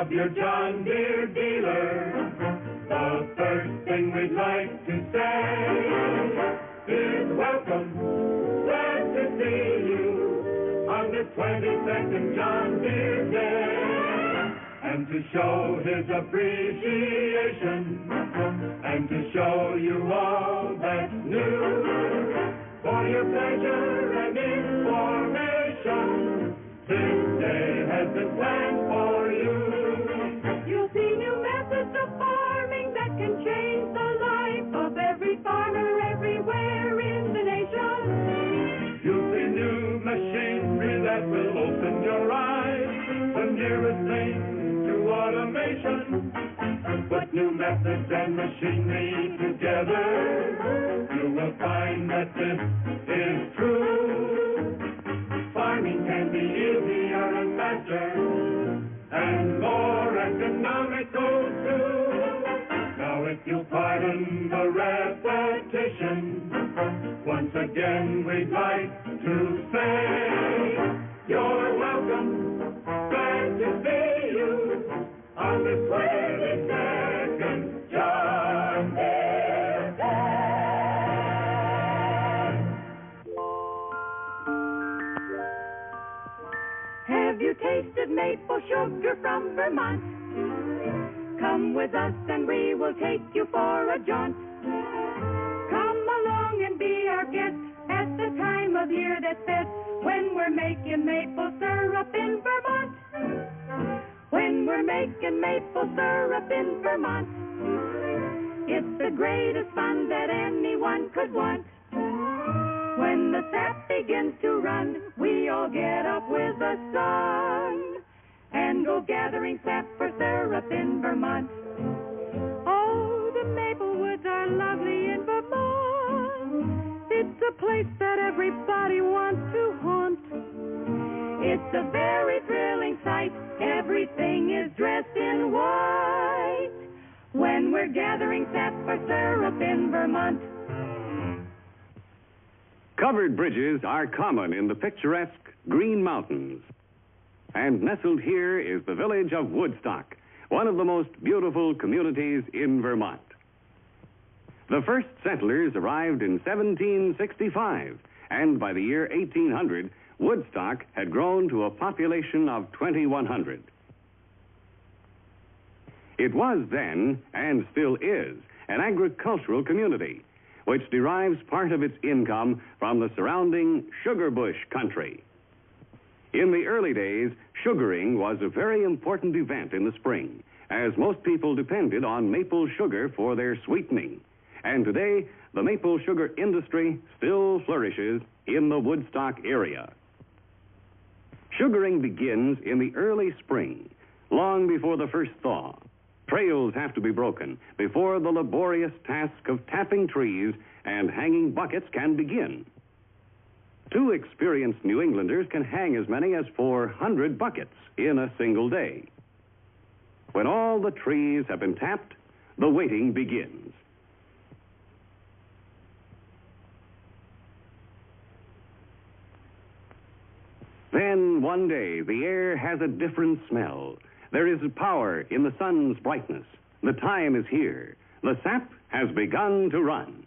of your John Deere dealer, the first thing we'd like to say is welcome. Glad to see you on this 22nd John Deere Day. And to show his appreciation and to show you all that's new. For your pleasure and information, this day has been planned for you. You'll see new methods of farming that can change the life of every farmer everywhere in the nation. You'll see new machinery that will open your eyes, the nearest thing to automation. Put new methods and machinery together, you will find that this is true. Farming can be easier and faster and more economical too. Now if you'll pardon the repetition, once again we'd like to say you're welcome. Glad to see you on the 22nd John Deere Day. Have you tasted maple sugar from Vermont? Come with us and we will take you for a jaunt. Come along and be our guest at the time of year that's best, when we're making maple syrup in Vermont. When we're making maple syrup in Vermont, it's the greatest fun that anyone could want. When the sap begins to run, we all get up with the sun and go gathering sap for syrup in Vermont. Oh, the maple woods are lovely in Vermont. It's a place that everybody wants to haunt. It's a very thrilling sight. Everything is dressed in white when we're gathering sap for syrup in Vermont. Covered bridges are common in the picturesque Green Mountains. And nestled here is the village of Woodstock, one of the most beautiful communities in Vermont. The first settlers arrived in 1765, and by the year 1800, Woodstock had grown to a population of 2,100. It was then, and still is, an agricultural community, which derives part of its income from the surrounding sugar bush country. In the early days, sugaring was a very important event in the spring, as most people depended on maple sugar for their sweetening. And today, the maple sugar industry still flourishes in the Woodstock area. Sugaring begins in the early spring, long before the first thaw. Trails have to be broken before the laborious task of tapping trees and hanging buckets can begin. 2 experienced New Englanders can hang as many as 400 buckets in a single day. When all the trees have been tapped, the waiting begins. Then one day, the air has a different smell. There is power in the sun's brightness. The time is here. The sap has begun to run.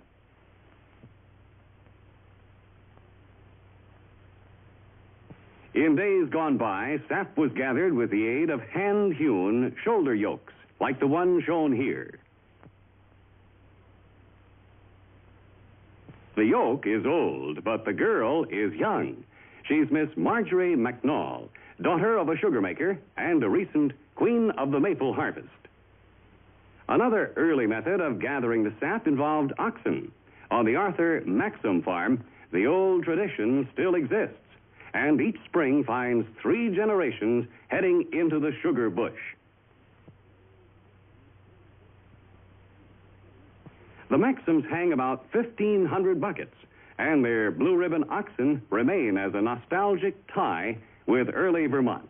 In days gone by, sap was gathered with the aid of hand-hewn shoulder yokes, like the one shown here. The yoke is old, but the girl is young. She's Miss Marjorie McNall, daughter of a sugar maker and a recent Queen of the Maple Harvest. Another early method of gathering the sap involved oxen. On the Arthur Maxim farm, the old tradition still exists, and each spring finds 3 generations heading into the sugar bush. The Maxims hang about 1,500 buckets, and their blue ribbon oxen remain as a nostalgic tie with early Vermont.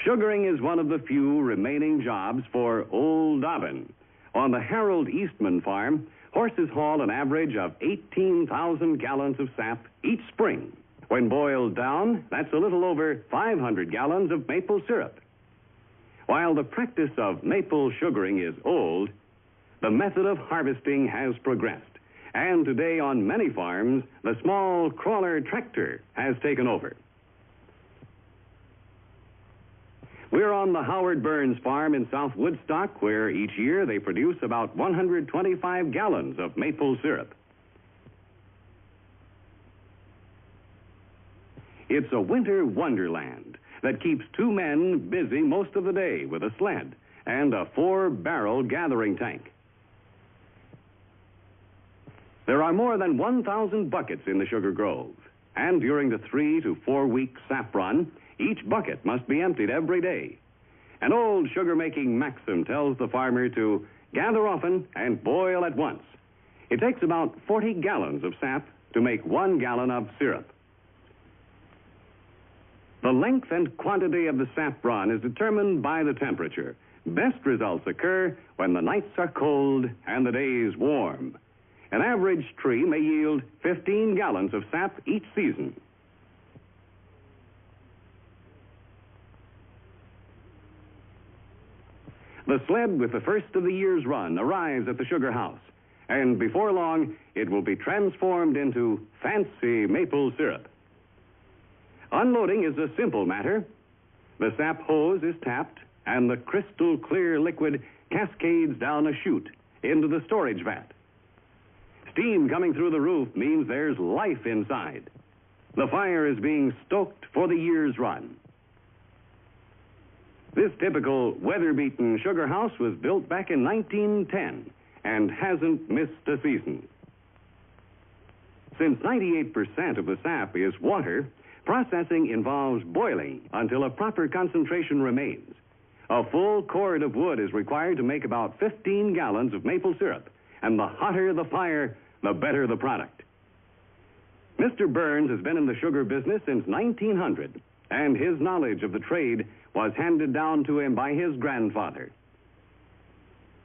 Sugaring is one of the few remaining jobs for Old Dobbin. On the Harold Eastman farm, horses haul an average of 18,000 gallons of sap each spring. When boiled down, that's a little over 500 gallons of maple syrup. While the practice of maple sugaring is old, the method of harvesting has progressed. And today on many farms, the small crawler tractor has taken over. We're on the Howard Burns farm in South Woodstock, where each year they produce about 125 gallons of maple syrup. It's a winter wonderland that keeps two men busy most of the day with a sled and a 4-barrel gathering tank. There are more than 1,000 buckets in the sugar grove, and during the 3 to 4 week sap run, each bucket must be emptied every day. An old sugar-making maxim tells the farmer to gather often and boil at once. It takes about 40 gallons of sap to make 1 gallon of syrup. The length and quantity of the sap run is determined by the temperature. Best results occur when the nights are cold and the days warm. An average tree may yield 15 gallons of sap each season. The sled with the first of the year's run arrives at the sugar house, and before long, it will be transformed into fancy maple syrup. Unloading is a simple matter. The sap hose is tapped, and the crystal clear liquid cascades down a chute into the storage vat. Steam coming through the roof means there's life inside. The fire is being stoked for the year's run. This typical weather-beaten sugar house was built back in 1910 and hasn't missed a season. Since 98% of the sap is water, processing involves boiling until a proper concentration remains. A full cord of wood is required to make about 15 gallons of maple syrup, and the hotter the fire, the better the product. Mr. Burns has been in the sugar business since 1900, and his knowledge of the trade was handed down to him by his grandfather.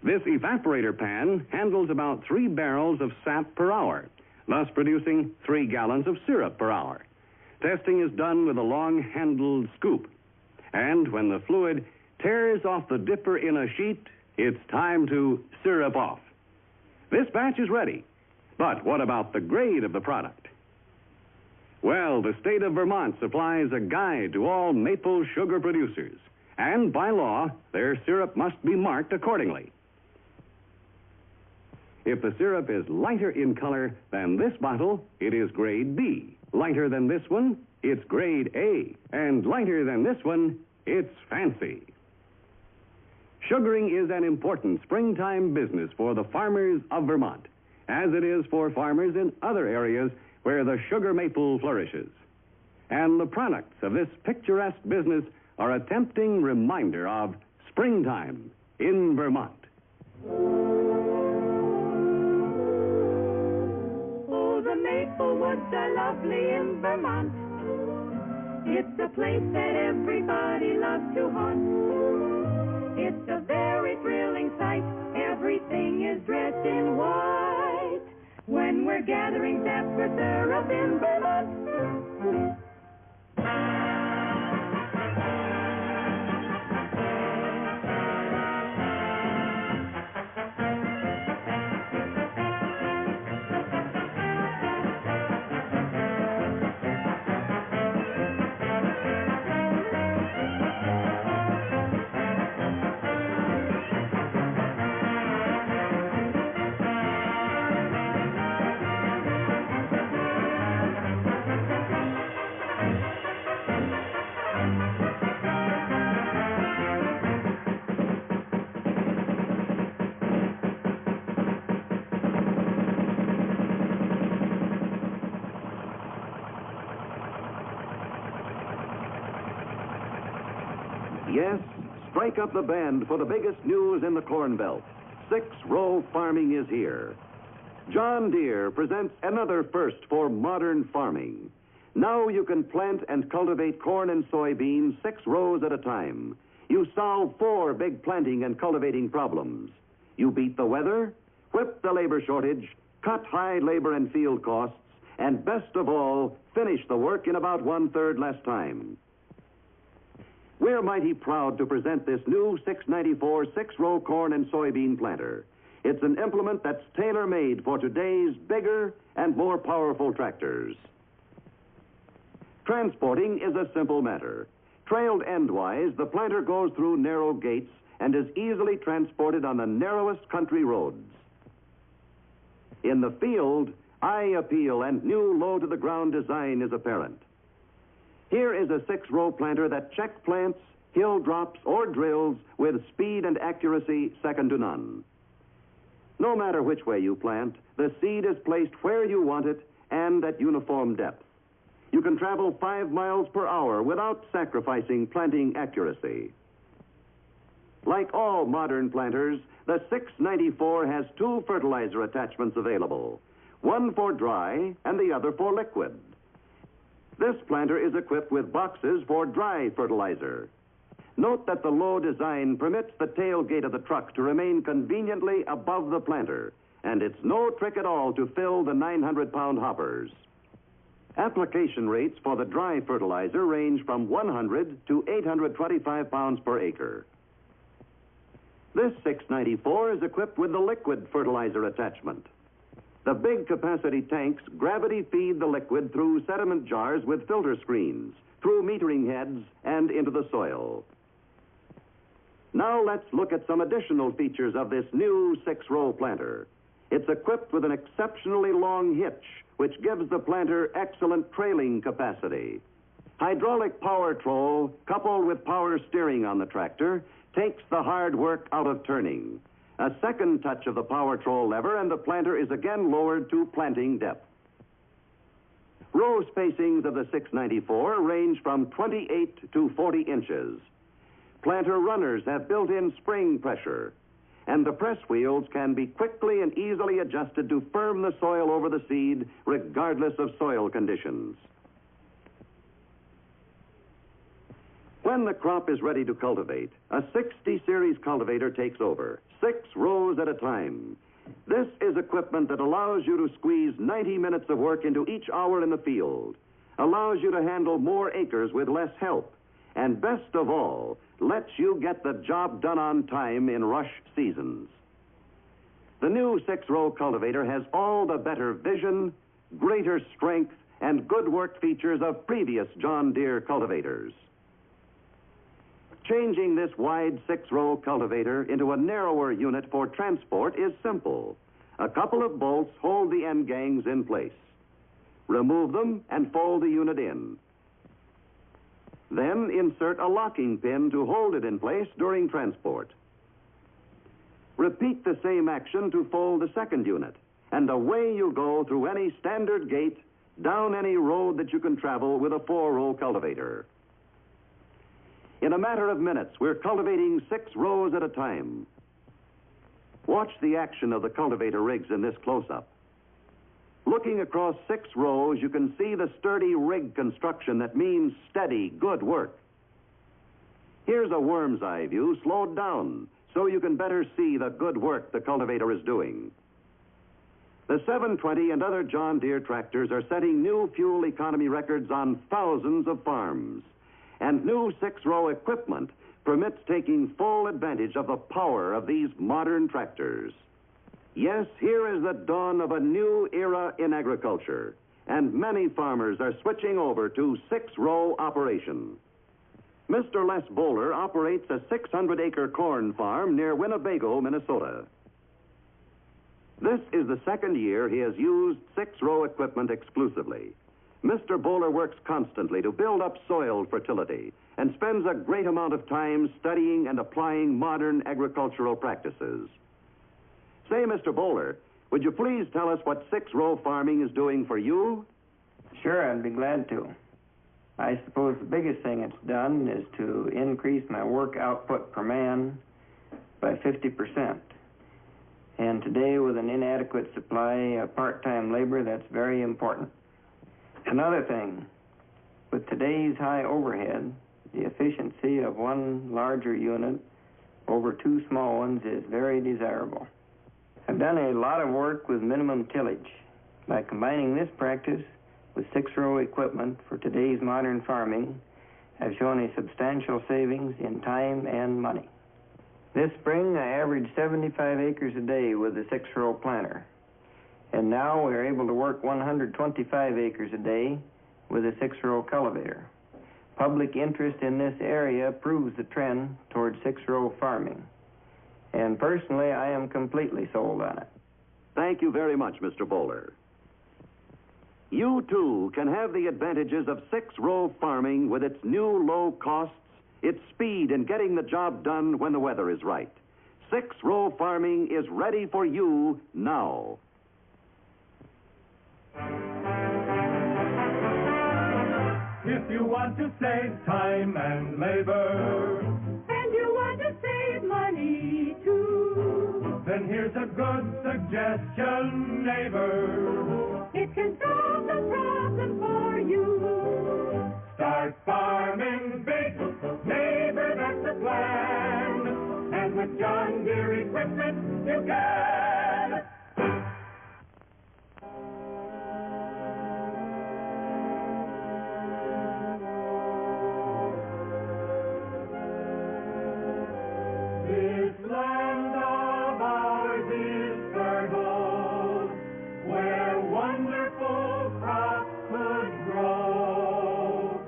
This evaporator pan handles about 3 barrels of sap per hour, thus producing 3 gallons of syrup per hour. Testing is done with a long-handled scoop, and when the fluid tears off the dipper in a sheet, it's time to syrup off. This batch is ready, but what about the grade of the product? Well, the state of Vermont supplies a guide to all maple sugar producers, and by law, their syrup must be marked accordingly. If the syrup is lighter in color than this bottle, it is grade B. Lighter than this one, it's grade A. And lighter than this one, it's fancy. Sugaring is an important springtime business for the farmers of Vermont, as it is for farmers in other areas where the sugar maple flourishes. And the products of this picturesque business are a tempting reminder of springtime in Vermont. Oh, the maple woods are lovely in Vermont. It's a place that everybody loves to haunt. It's a very thrilling sight. Everything is dressed in white when we're gathering sap for syrup in Vermont. Yes, strike up the band for the biggest news in the Corn Belt. 6-row farming is here. John Deere presents another first for modern farming. Now you can plant and cultivate corn and soybeans 6 rows at a time. You solve 4 big planting and cultivating problems. You beat the weather, whip the labor shortage, cut high labor and field costs, and best of all, finish the work in about 1/3 less time. We're mighty proud to present this new 694 six-row corn and soybean planter. It's an implement that's tailor-made for today's bigger and more powerful tractors. Transporting is a simple matter. Trailed endwise, the planter goes through narrow gates and is easily transported on the narrowest country roads. In the field, eye appeal and new low-to-the-ground design is apparent. Here is a six-row planter that check plants, hill drops, or drills with speed and accuracy second to none. No matter which way you plant, the seed is placed where you want it and at uniform depth. You can travel 5 miles per hour without sacrificing planting accuracy. Like all modern planters, the 694 has 2 fertilizer attachments available, one for dry and the other for liquid. This planter is equipped with boxes for dry fertilizer. Note that the low design permits the tailgate of the truck to remain conveniently above the planter, and it's no trick at all to fill the 900-pound hoppers. Application rates for the dry fertilizer range from 100 to 825 pounds per acre. This 694 is equipped with the liquid fertilizer attachment. The big capacity tanks gravity feed the liquid through sediment jars with filter screens, through metering heads, and into the soil. Now let's look at some additional features of this new six-row planter. It's equipped with an exceptionally long hitch, which gives the planter excellent trailing capacity. Hydraulic power troll, coupled with power steering on the tractor, takes the hard work out of turning. A second touch of the power troll lever and the planter is again lowered to planting depth. Row spacings of the 694 range from 28 to 40 inches. Planter runners have built-in spring pressure, and the press wheels can be quickly and easily adjusted to firm the soil over the seed regardless of soil conditions. When the crop is ready to cultivate, a 60 series cultivator takes over, 6 rows at a time. This is equipment that allows you to squeeze 90 minutes of work into each hour in the field, allows you to handle more acres with less help, and best of all, lets you get the job done on time in rush seasons. The new 6-row cultivator has all the better vision, greater strength, and good work features of previous John Deere cultivators. Changing this wide 6-row cultivator into a narrower unit for transport is simple. A couple of bolts hold the end gangs in place. Remove them and fold the unit in. Then insert a locking pin to hold it in place during transport. Repeat the same action to fold the second unit, and away you go through any standard gate, down any road that you can travel with a 4-row cultivator. In a matter of minutes, we're cultivating 6 rows at a time. Watch the action of the cultivator rigs in this close-up. Looking across 6 rows, you can see the sturdy rig construction that means steady, good work. Here's a worm's eye view slowed down so you can better see the good work the cultivator is doing. The 720 and other John Deere tractors are setting new fuel economy records on thousands of farms. And new 6-row equipment permits taking full advantage of the power of these modern tractors. Yes, here is the dawn of a new era in agriculture, and many farmers are switching over to 6-row operation. Mr. Les Bowler operates a 600-acre corn farm near Winnebago, Minnesota. This is the second year he has used 6-row equipment exclusively. Mr. Bowler works constantly to build up soil fertility and spends a great amount of time studying and applying modern agricultural practices. Say, Mr. Bowler, would you please tell us what 6-row farming is doing for you? Sure, I'd be glad to. I suppose the biggest thing it's done is to increase my work output per man by 50%. And today, with an inadequate supply of part-time labor, that's very important. Another thing, with today's high overhead, the efficiency of one larger unit over 2 small ones is very desirable. I've done a lot of work with minimum tillage. By combining this practice with 6-row equipment for today's modern farming, have shown a substantial savings in time and money. This spring, I averaged 75 acres a day with a 6-row planter. And now we're able to work 125 acres a day with a 6-row cultivator. Public interest in this area proves the trend toward 6-row farming. And personally, I am completely sold on it. Thank you very much, Mr. Bowler. You, too, can have the advantages of 6-row farming with its new low costs, its speed in getting the job done when the weather is right. 6-row farming is ready for you now. If you want to save time and labor, And you want to save money too, then here's a good suggestion, neighbor. it can solve the problem for you. Start farming big, neighbor, that's the plan. And with John Deere equipment, you can. This land of ours is fertile, where wonderful crops could grow.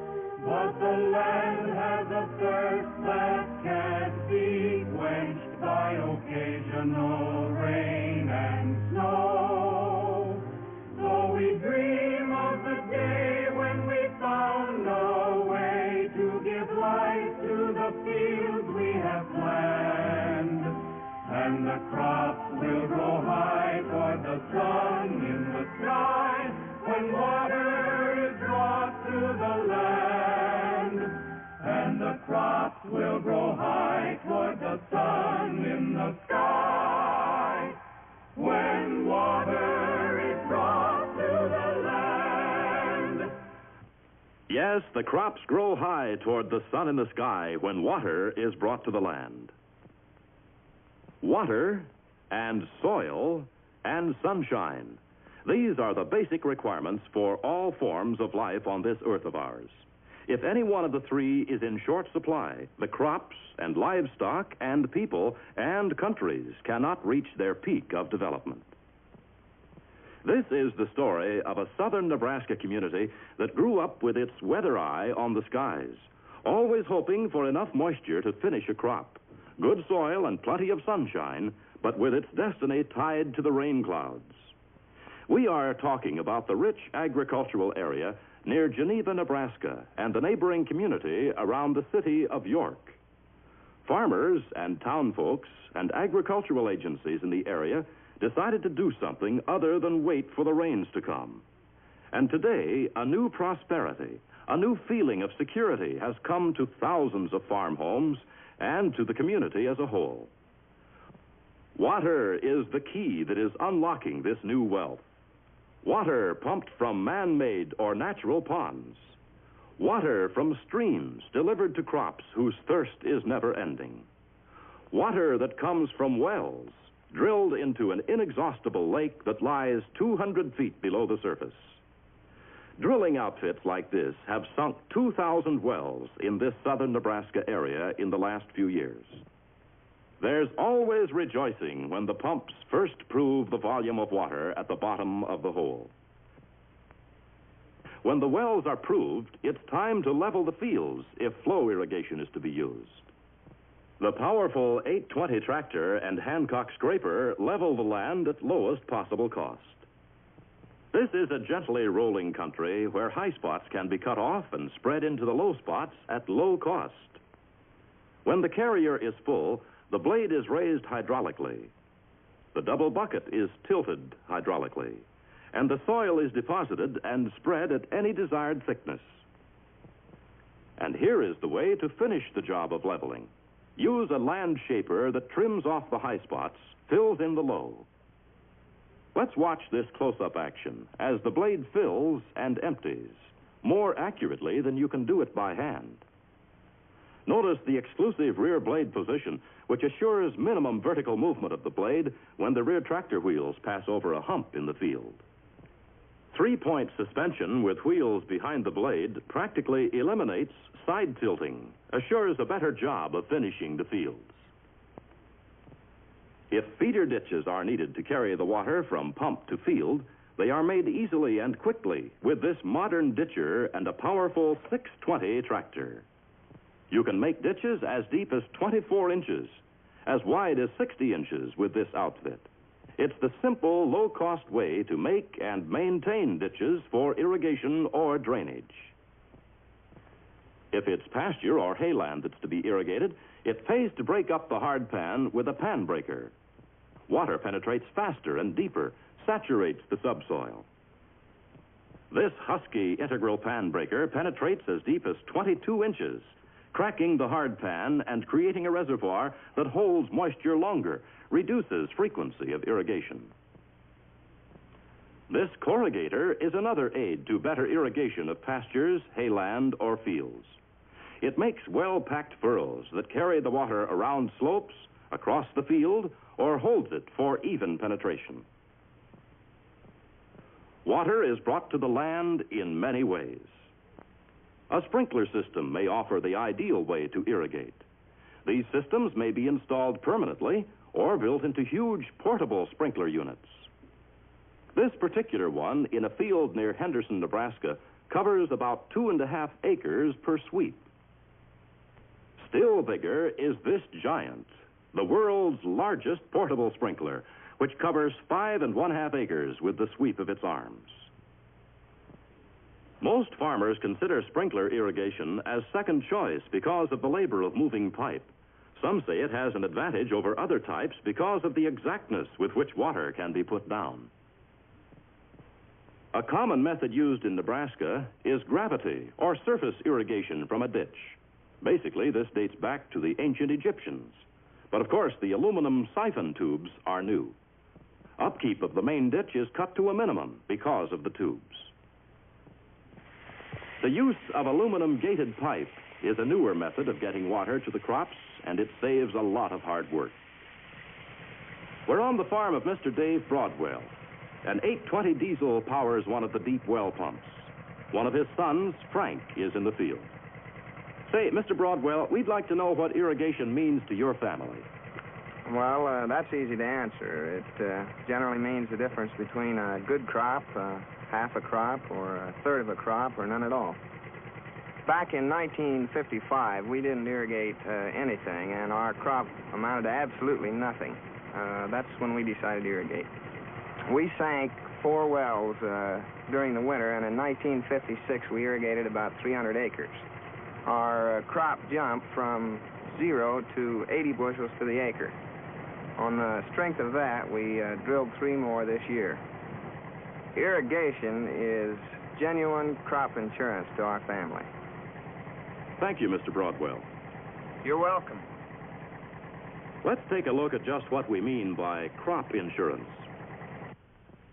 But the land has a thirst that can't be quenched by occasional rain and snow. So we dream of the day when we found a way to give life to the fields we have planned. And the crops will grow high toward the sun in the sky when water is brought to the land. And the crops will grow high toward the sun in the sky when water is brought to the land. Yes, the crops grow high toward the sun in the sky when water is brought to the land. Water and soil and sunshine. These are the basic requirements for all forms of life on this earth of ours. If any one of the three is in short supply, the crops and livestock and people and countries cannot reach their peak of development. This is the story of a southern Nebraska community that grew up with its weather eye on the skies, always hoping for enough moisture to finish a crop, good soil and plenty of sunshine, but with its destiny tied to the rain clouds. We are talking about the rich agricultural area near Geneva, Nebraska, and the neighboring community around the city of York. Farmers and townfolks and agricultural agencies in the area decided to do something other than wait for the rains to come. And today, a new prosperity, a new feeling of security has come to thousands of farm homes and to the community as a whole. Water is the key that is unlocking this new wealth. Water pumped from man-made or natural ponds. Water from streams delivered to crops whose thirst is never ending. Water that comes from wells drilled into an inexhaustible lake that lies 200 feet below the surface. Drilling outfits like this have sunk 2,000 wells in this southern Nebraska area in the last few years. There's always rejoicing when the pumps first prove the volume of water at the bottom of the hole. When the wells are proved, it's time to level the fields if flow irrigation is to be used. The powerful 820 tractor and Hancock scraper level the land at lowest possible cost. This is a gently rolling country where high spots can be cut off and spread into the low spots at low cost. When the carrier is full, the blade is raised hydraulically. The double bucket is tilted hydraulically, and the soil is deposited and spread at any desired thickness. And here is the way to finish the job of leveling. Use a land shaper that trims off the high spots, fills in the low. Let's watch this close-up action as the blade fills and empties, more accurately than you can do it by hand. Notice the exclusive rear blade position, which assures minimum vertical movement of the blade when the rear tractor wheels pass over a hump in the field. Three-point suspension with wheels behind the blade practically eliminates side tilting, assures a better job of finishing the fields. If feeder ditches are needed to carry the water from pump to field, they are made easily and quickly with this modern ditcher and a powerful 620 tractor. You can make ditches as deep as 24 inches, as wide as 60 inches with this outfit. It's the simple, low-cost way to make and maintain ditches for irrigation or drainage. If it's pasture or hayland that's to be irrigated, it pays to break up the hard pan with a pan breaker. Water penetrates faster and deeper, saturates the subsoil. This Husky integral pan breaker penetrates as deep as 22 inches, cracking the hard pan and creating a reservoir that holds moisture longer, reduces frequency of irrigation. This corrugator is another aid to better irrigation of pastures, hayland, or fields. It makes well-packed furrows that carry the water around slopes, across the field, or holds it for even penetration. Water is brought to the land in many ways. A sprinkler system may offer the ideal way to irrigate. These systems may be installed permanently or built into huge portable sprinkler units. This particular one in a field near Henderson, Nebraska, covers about 2.5 acres per sweep. Still bigger is this giant, the world's largest portable sprinkler, which covers 5.5 acres with the sweep of its arms. Most farmers consider sprinkler irrigation as second choice because of the labor of moving pipe. Some say it has an advantage over other types because of the exactness with which water can be put down. A common method used in Nebraska is gravity, or surface irrigation from a ditch. Basically, this dates back to the ancient Egyptians. But of course, the aluminum siphon tubes are new. Upkeep of the main ditch is cut to a minimum because of the tubes. The use of aluminum gated pipe is a newer method of getting water to the crops, and it saves a lot of hard work. We're on the farm of Mr. Dave Broadwell. An 820 diesel powers one of the deep well pumps. One of his sons, Frank, is in the field. Say, Mr. Broadwell, we'd like to know what irrigation means to your family. Well, that's easy to answer. It generally means the difference between a good crop, half a crop, or a third of a crop, or none at all. Back in 1955, we didn't irrigate anything, and our crop amounted to absolutely nothing. That's when we decided to irrigate. We sank 4 wells during the winter, and in 1956, we irrigated about 300 acres. Our crop jumped from 0 to 80 bushels to the acre. On the strength of that, we drilled 3 more this year. Irrigation is genuine crop insurance to our family. Thank you, Mr. Broadwell. You're welcome. Let's take a look at just what we mean by crop insurance.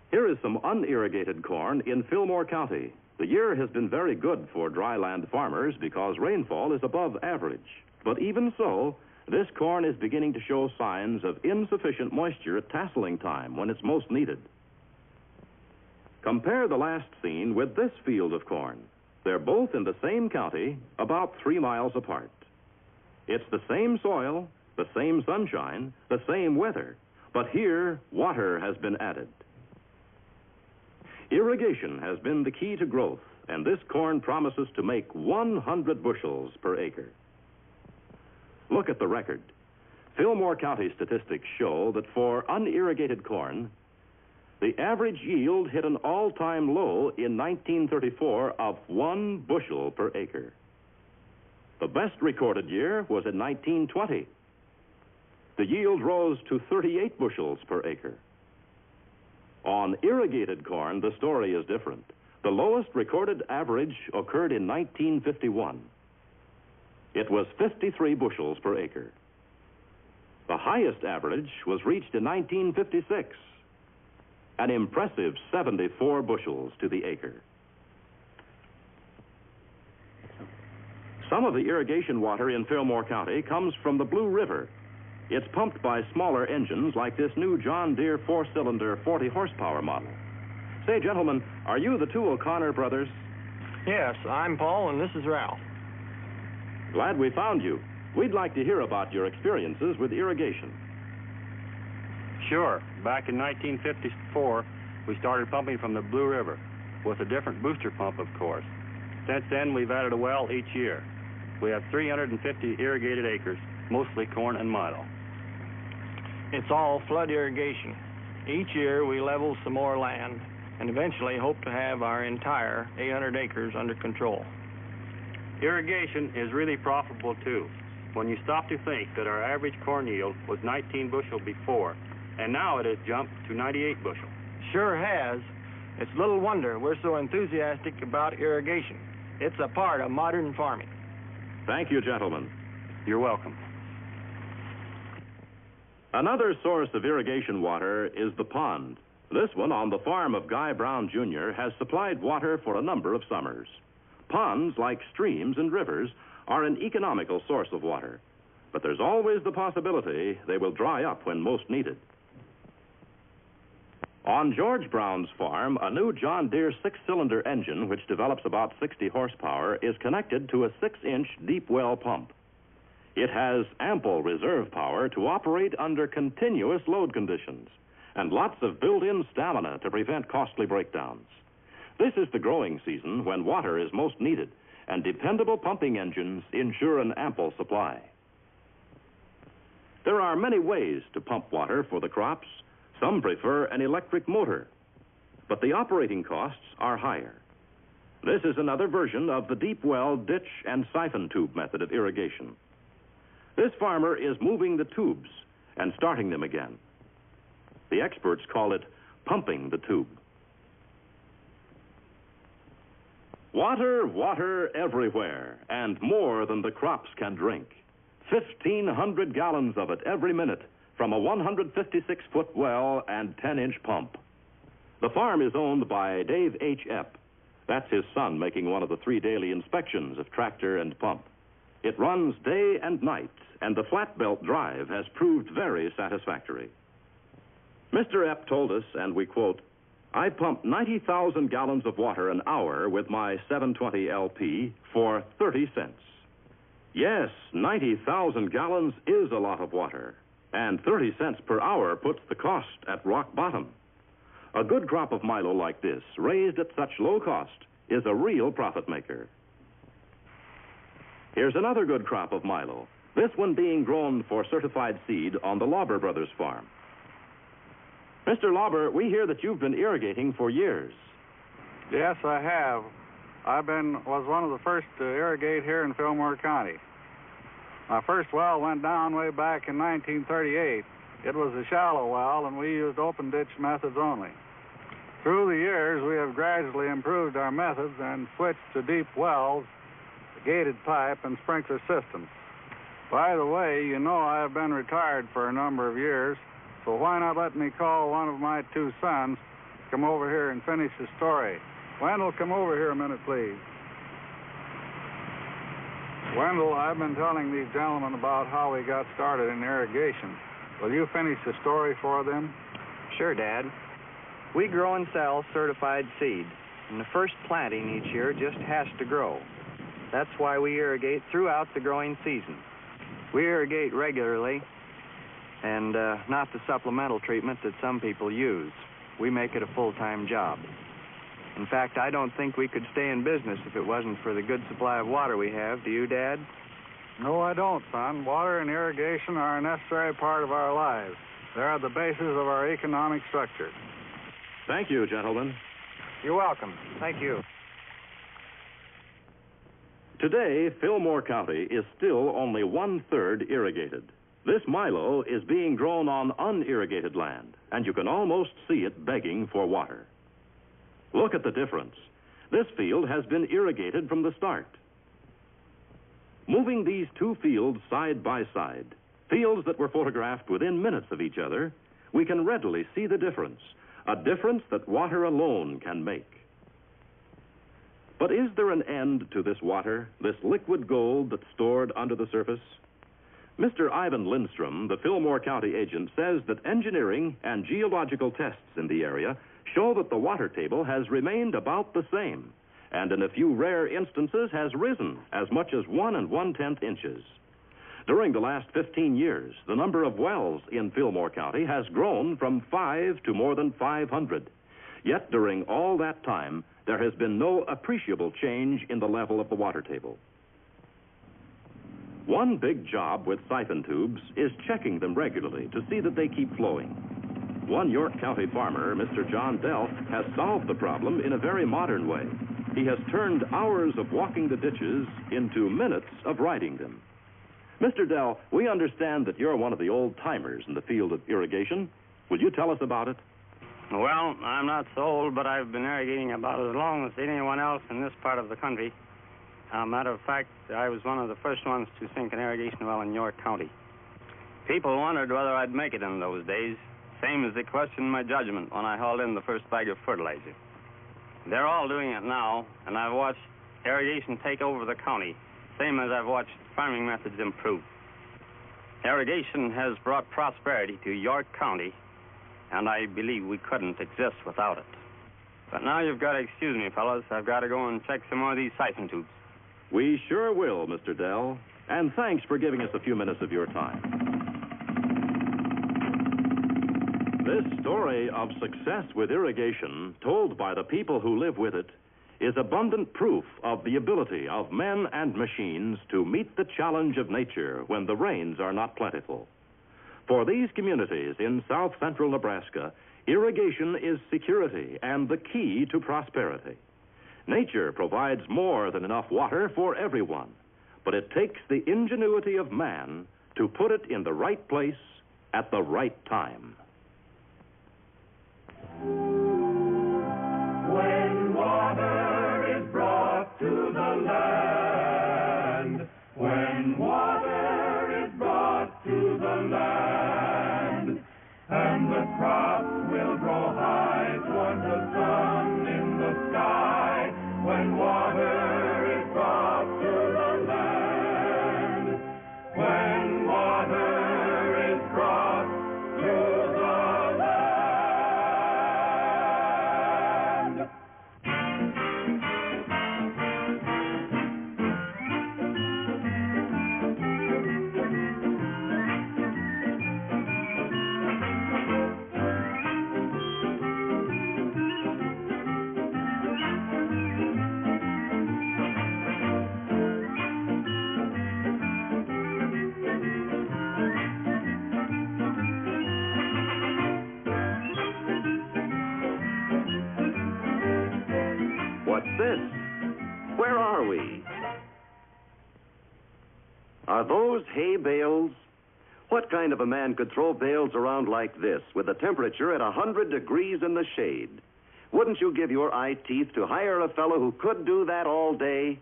Here is some unirrigated corn in Fillmore County. The year has been very good for dryland farmers because rainfall is above average. But even so, this corn is beginning to show signs of insufficient moisture at tasseling time when it's most needed. Compare the last scene with this field of corn. They're both in the same county, about 3 miles apart. It's the same soil, the same sunshine, the same weather, but here, water has been added. Irrigation has been the key to growth, and this corn promises to make 100 bushels per acre. Look at the record. Fillmore County statistics show that for unirrigated corn, the average yield hit an all-time low in 1934 of 1 bushel per acre. The best recorded year was in 1920. The yield rose to 38 bushels per acre. On irrigated corn, the story is different. The lowest recorded average occurred in 1951. It was 53 bushels per acre. The highest average was reached in 1956, an impressive 74 bushels to the acre. Some of the irrigation water in Fillmore County comes from the Blue River. It's pumped by smaller engines like this new John Deere 4-cylinder 40-horsepower model. Say, gentlemen, are you the two O'Connor brothers? Yes, I'm Paul, and this is Ralph. Glad we found you. We'd like to hear about your experiences with irrigation. Sure. Back in 1954, we started pumping from the Blue River with a different booster pump, of course. Since then, we've added a well each year. We have 350 irrigated acres, mostly corn and milo. It's all flood irrigation. Each year, we level some more land and eventually hope to have our entire 800 acres under control. Irrigation is really profitable, too, when you stop to think that our average corn yield was 19 bushel before, and now it has jumped to 98 bushel. Sure has. It's little wonder we're so enthusiastic about irrigation. It's a part of modern farming. Thank you, gentlemen. You're welcome. Another source of irrigation water is the pond. This one on the farm of Guy Brown, Jr., has supplied water for a number of summers. Ponds, like streams and rivers, are an economical source of water. But there's always the possibility they will dry up when most needed. On George Brown's farm, a new John Deere six-cylinder engine, which develops about 60 horsepower, is connected to a 6-inch deep well pump. It has ample reserve power to operate under continuous load conditions and lots of built-in stamina to prevent costly breakdowns. This is the growing season when water is most needed, and dependable pumping engines ensure an ample supply. There are many ways to pump water for the crops. Some prefer an electric motor, but the operating costs are higher. This is another version of the deep well, ditch, and siphon tube method of irrigation. This farmer is moving the tubes and starting them again. The experts call it pumping the tube. Water, water everywhere, and more than the crops can drink. 1,500 gallons of it every minute from a 156-foot well and 10-inch pump. The farm is owned by Dave H. Epp. That's his son making one of the 3 daily inspections of tractor and pump. It runs day and night, and the flat belt drive has proved very satisfactory. Mr. Epp told us, and we quote, "I pump 90,000 gallons of water an hour with my 720 LP for 30 cents. Yes, 90,000 gallons is a lot of water, and 30 cents per hour puts the cost at rock bottom. A good crop of milo like this, raised at such low cost, is a real profit maker." Here's another good crop of milo, this one being grown for certified seed on the Lauber Brothers farm. Mr. Lauber, we hear that you've been irrigating for years. Yes, I have. Was one of the first to irrigate here in Fillmore County. My first well went down way back in 1938. It was a shallow well, and we used open ditch methods only. Through the years, we have gradually improved our methods and switched to deep wells, gated pipe, and sprinkler systems. By the way, you know I have been retired for a number of years, so why not let me call one of my 2 sons to come over here and finish the story. Wendell, come over here a minute, please. Wendell, I've been telling these gentlemen about how we got started in irrigation. Will you finish the story for them? Sure, Dad. We grow and sell certified seed, and the first planting each year just has to grow. That's why we irrigate throughout the growing season. We irrigate regularly, and not the supplemental treatment that some people use. We make it a full-time job. In fact, I don't think we could stay in business if it wasn't for the good supply of water we have. Do you, Dad? No, I don't, son. Water and irrigation are a necessary part of our lives. They are the basis of our economic structure. Thank you, gentlemen. You're welcome. Thank you. Today, Fillmore County is still only 1/3 irrigated. This milo is being grown on unirrigated land, and you can almost see it begging for water. Look at the difference. This field has been irrigated from the start. Moving these 2 fields side by side, fields that were photographed within minutes of each other, we can readily see the difference, a difference that water alone can make. But is there an end to this water, this liquid gold that's stored under the surface? Mr. Ivan Lindstrom, the Fillmore County agent, says that engineering and geological tests in the area show that the water table has remained about the same, and in a few rare instances has risen as much as 1 1/10 inches. During the last 15 years, the number of wells in Fillmore County has grown from 5 to more than 500. Yet during all that time, there has been no appreciable change in the level of the water table. One big job with siphon tubes is checking them regularly to see that they keep flowing. One York County farmer, Mr. John Deere, has solved the problem in a very modern way. He has turned hours of walking the ditches into minutes of riding them. Mr. Deere, we understand that you're one of the old-timers in the field of irrigation. Will you tell us about it? Well, I'm not so old, but I've been irrigating about as long as anyone else in this part of the country. Matter of fact, I was one of the first ones to sink an irrigation well in York County. People wondered whether I'd make it in those days, same as they questioned my judgment when I hauled in the first bag of fertilizer. They're all doing it now, and I've watched irrigation take over the county, same as I've watched farming methods improve. Irrigation has brought prosperity to York County, and I believe we couldn't exist without it. But now you've got to excuse me, fellas. I've got to go and check some more of these siphon tubes. We sure will, Mr. Deere, and thanks for giving us a few minutes of your time. This story of success with irrigation, told by the people who live with it, is abundant proof of the ability of men and machines to meet the challenge of nature when the rains are not plentiful. For these communities in south-central Nebraska, irrigation is security and the key to prosperity. Nature provides more than enough water for everyone, but it takes the ingenuity of man to put it in the right place at the right time. When water is brought to the land, when water is brought to the land, and the crops will grow high toward the sun in the sky, when water is brought to the land, when water is brought to the land. What's this? Where are we? Are those hay bales? What kind of a man could throw bales around like this with the temperature at 100 degrees in the shade? Wouldn't you give your eye teeth to hire a fellow who could do that all day?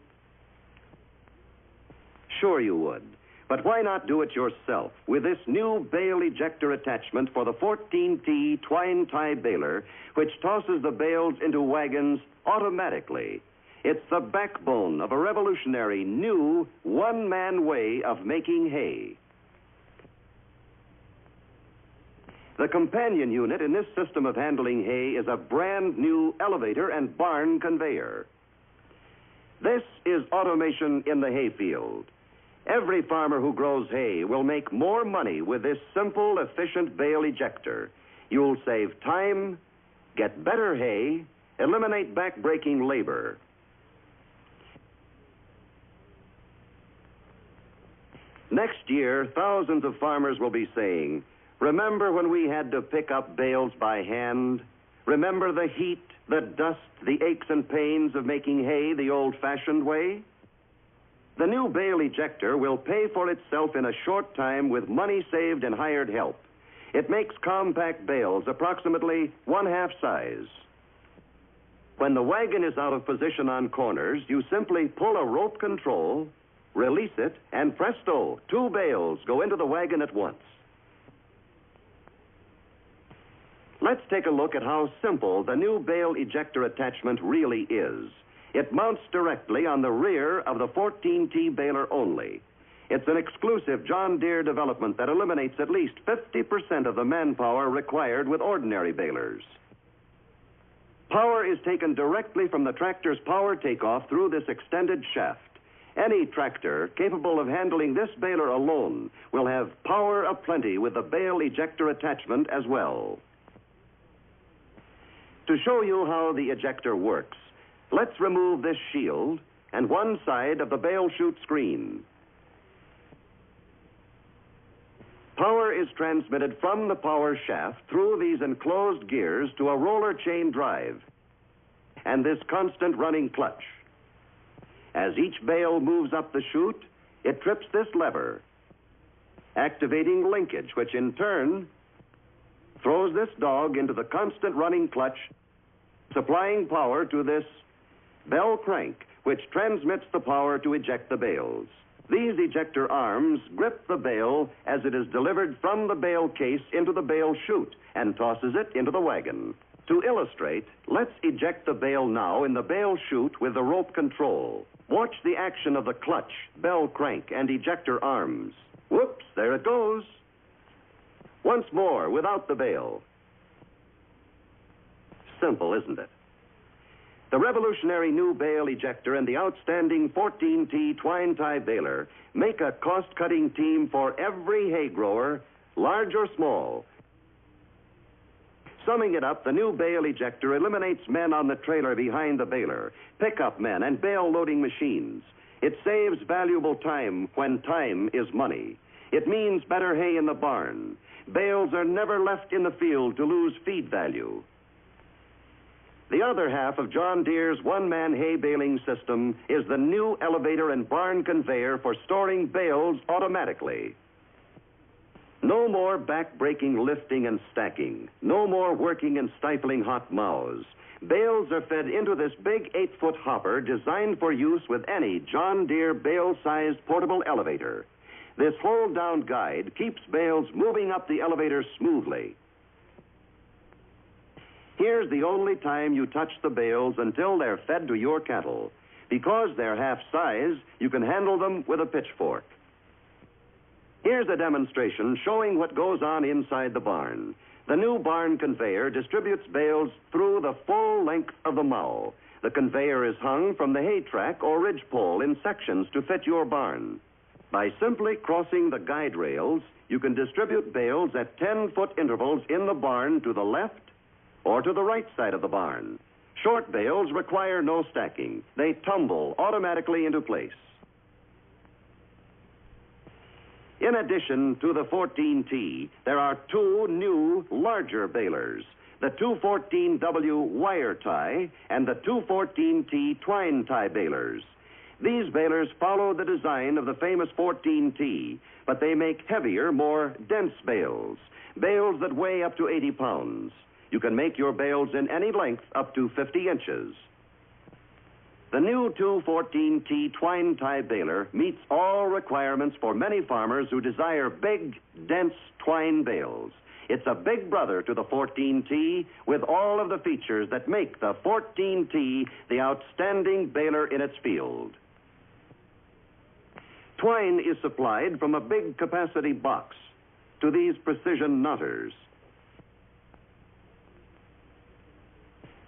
Sure you would. But why not do it yourself with this new bale ejector attachment for the 14T twine tie baler, which tosses the bales into wagons automatically? It's the backbone of a revolutionary new one-man way of making hay. The companion unit in this system of handling hay is a brand new elevator and barn conveyor. This is automation in the hayfield. Every farmer who grows hay will make more money with this simple, efficient bale ejector. You'll save time, get better hay, eliminate back-breaking labor. Next year, thousands of farmers will be saying, "Remember when we had to pick up bales by hand? Remember the heat, the dust, the aches and pains of making hay the old-fashioned way?" The new bale ejector will pay for itself in a short time with money saved and hired help. It makes compact bales approximately 1/2 size. When the wagon is out of position on corners, you simply pull a rope control, release it, and presto, 2 bales go into the wagon at once. Let's take a look at how simple the new bale ejector attachment really is. It mounts directly on the rear of the 14T baler only. It's an exclusive John Deere development that eliminates at least 50% of the manpower required with ordinary balers. Power is taken directly from the tractor's power takeoff through this extended shaft. Any tractor capable of handling this baler alone will have power aplenty with the bale ejector attachment as well. To show you how the ejector works, let's remove this shield and one side of the bale chute screen. Power is transmitted from the power shaft through these enclosed gears to a roller chain drive and this constant running clutch. As each bale moves up the chute, it trips this lever, activating linkage, which in turn throws this dog into the constant running clutch, supplying power to this bell crank, which transmits the power to eject the bales. These ejector arms grip the bale as it is delivered from the bale case into the bale chute and tosses it into the wagon. To illustrate, let's eject the bale now in the bale chute with the rope control. Watch the action of the clutch, bell crank, and ejector arms. Whoops, there it goes. Once more, without the bale. Simple, isn't it? The revolutionary new bale ejector and the outstanding 14T twine tie baler make a cost-cutting team for every hay grower, large or small. Summing it up, the new bale ejector eliminates men on the trailer behind the baler, pickup men, and bale loading machines. It saves valuable time when time is money. It means better hay in the barn. Bales are never left in the field to lose feed value. The other half of John Deere's one-man hay baling system is the new elevator and barn conveyor for storing bales automatically. No more back-breaking lifting and stacking. No more working in stifling hot mouths. Bales are fed into this big 8-foot hopper designed for use with any John Deere bale-sized portable elevator. This hold-down guide keeps bales moving up the elevator smoothly. Here's the only time you touch the bales until they're fed to your cattle. Because they're half-size, you can handle them with a pitchfork. Here's a demonstration showing what goes on inside the barn. The new barn conveyor distributes bales through the full length of the mow. The conveyor is hung from the hay track or ridge pole in sections to fit your barn. By simply crossing the guide rails, you can distribute bales at 10-foot intervals in the barn to the left or to the right side of the barn. Short bales require no stacking. They tumble automatically into place. In addition to the 14T, there are two new, larger balers, the 214W wire tie and the 214T twine tie balers. These balers follow the design of the famous 14T, but they make heavier, more dense bales, bales that weigh up to 80 pounds. You can make your bales in any length up to 50 inches. The new 214T twine tie baler meets all requirements for many farmers who desire big, dense twine bales. It's a big brother to the 14T with all of the features that make the 14T the outstanding baler in its field. Twine is supplied from a big capacity box to these precision knotters.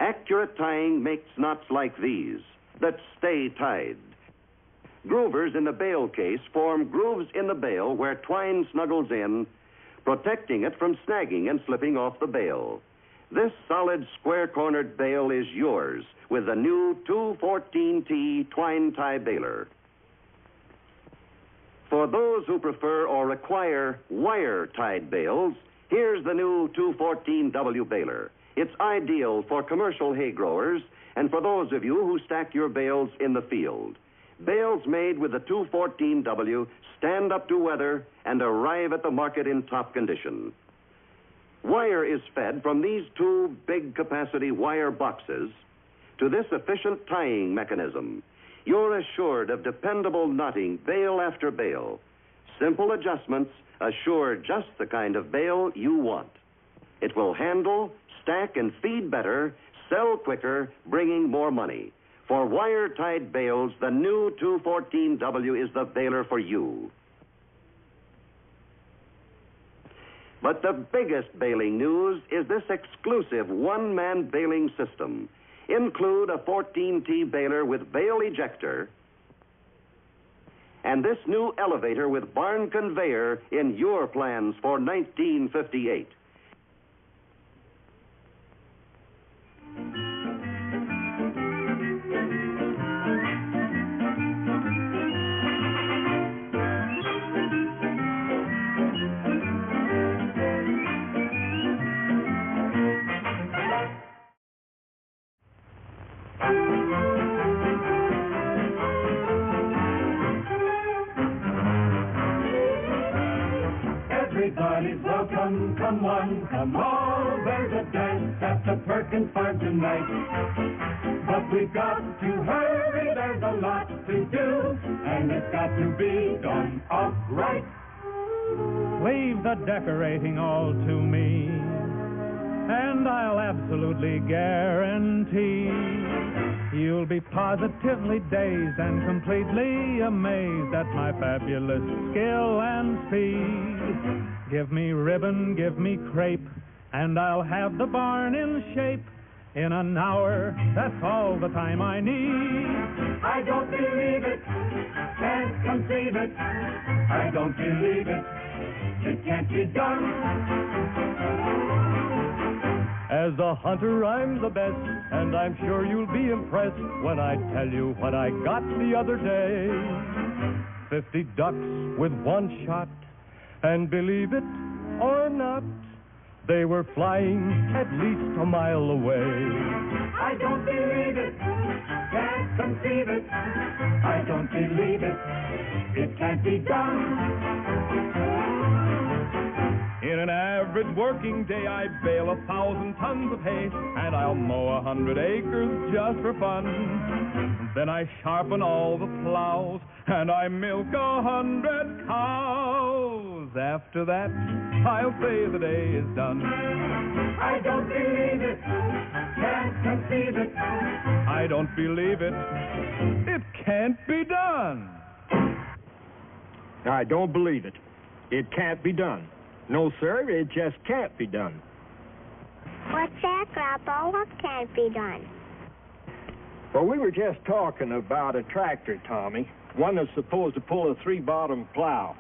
Accurate tying makes knots like these that stay tied. Groovers in the bale case form grooves in the bale where twine snuggles in, protecting it from snagging and slipping off the bale. This solid square-cornered bale is yours with the new 214T twine tie baler. For those who prefer or require wire-tied bales, here's the new 214W baler. It's ideal for commercial hay growers and for those of you who stack your bales in the field. Bales made with the 214W stand up to weather and arrive at the market in top condition. Wire is fed from these two big capacity wire boxes to this efficient tying mechanism. You're assured of dependable knotting bale after bale. Simple adjustments assure just the kind of bale you want. It will handle, stack, and feed better, sell quicker, bringing more money. For wire-tied bales, the new 214W is the baler for you. But the biggest baling news is this exclusive one-man baling system. Include a 14T baler with bale ejector and this new elevator with barn conveyor in your plans for 1958. Everybody's welcome, come on, come all. There's a dance at the Perkins Farm tonight. But we've got to hurry, there's a lot to do, and it's got to be done up right. Leave the decorating all to me, and I'll absolutely guarantee you'll be positively dazed and completely amazed at my fabulous skill and speed. Give me ribbon, give me crepe, and I'll have the barn in shape. In an hour, that's all the time I need. I don't believe it, can't conceive it. I don't believe it, it can't be done. As a hunter, I'm the best, and I'm sure you'll be impressed when I tell you what I got the other day. 50 ducks with one shot, and believe it or not, they were flying at least a mile away. I don't believe it, can't conceive it. I don't believe it, it can't be done. In an average working day, I bale 1,000 tons of hay, and I'll mow 100 acres just for fun. Then I sharpen all the plows, and I milk 100 cows. After that, I'll say the day is done. I don't believe it, can't conceive it. I don't believe it. It can't be done. I don't believe it. It can't be done. No, sir, it just can't be done. What's that, Grandpa? What can't be done? Well, we were just talking about a tractor, Tommy. One that's supposed to pull a three-bottom plow,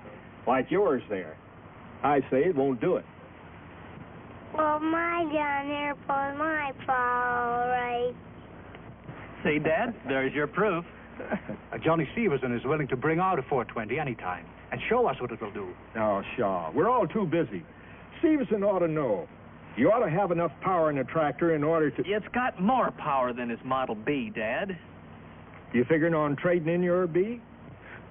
like yours there. I say it won't do it. Well, my John Deere pulls my plow, all right. See, Dad, there's your proof. Johnny Stevenson is willing to bring out a 420 anytime and show us what it will do. Oh, Shaw, we're all too busy. Stevenson ought to know. You ought to have enough power in a tractor in order to... It's got more power than his Model B, Dad. You figuring on trading in your B?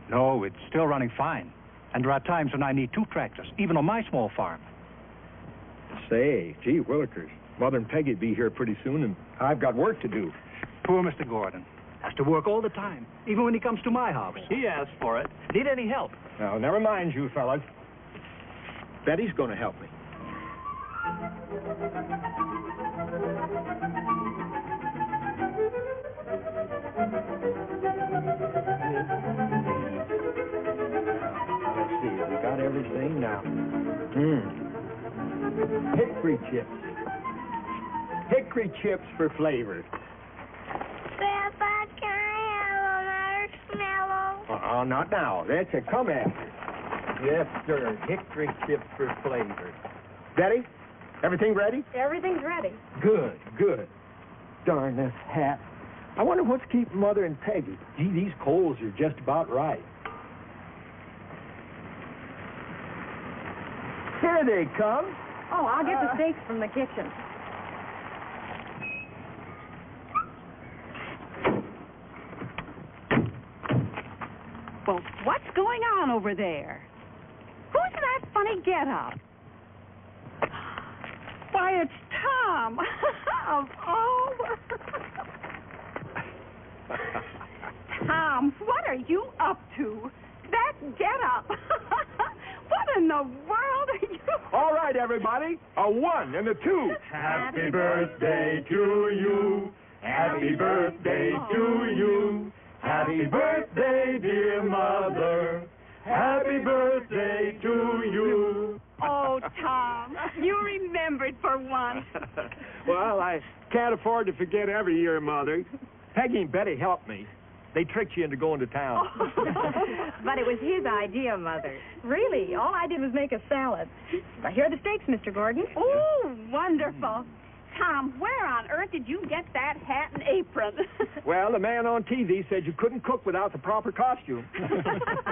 No, it's still running fine. And there are times when I need two tractors, even on my small farm. Say, gee willikers, Mother and Peggy'd be here pretty soon, and I've got work to do. Poor Mr. Gordon. Has to work all the time, even when he comes to my house. He asks for it. Need any help? Now, never mind you fellas. Betty's going to help me. Let's see, we got everything now. Hickory chips. Hickory chips for flavor. Grandpa, can I have a marshmallow? Not now. That's a come after. Yes, sir. Hickory chips for flavor. Betty, everything ready? Everything's ready. Good, good. Darn this hat. I wonder what's keeping Mother and Peggy. Gee, these coals are just about right. Here they come. Oh, I'll get the steaks from the kitchen. Well, what's going on over there? Who's in that funny get-up? Why, it's Tom. Of all... Tom, what are you up to? That get-up. What in the world are you... All right, everybody. A 1 and a 2. Happy birthday to you. Happy birthday to you. Happy birthday, dear mother. Happy birthday to you. Oh, Tom, you remembered for once. Well, I can't afford to forget every year, Mother. Peggy and Betty helped me. They tricked you into going to town. But it was his idea, Mother. Really, all I did was make a salad. Here are the steaks, Mr. Gordon. Oh, wonderful. Tom, where on earth did you get that hat and apron? Well, the man on TV said you couldn't cook without the proper costume.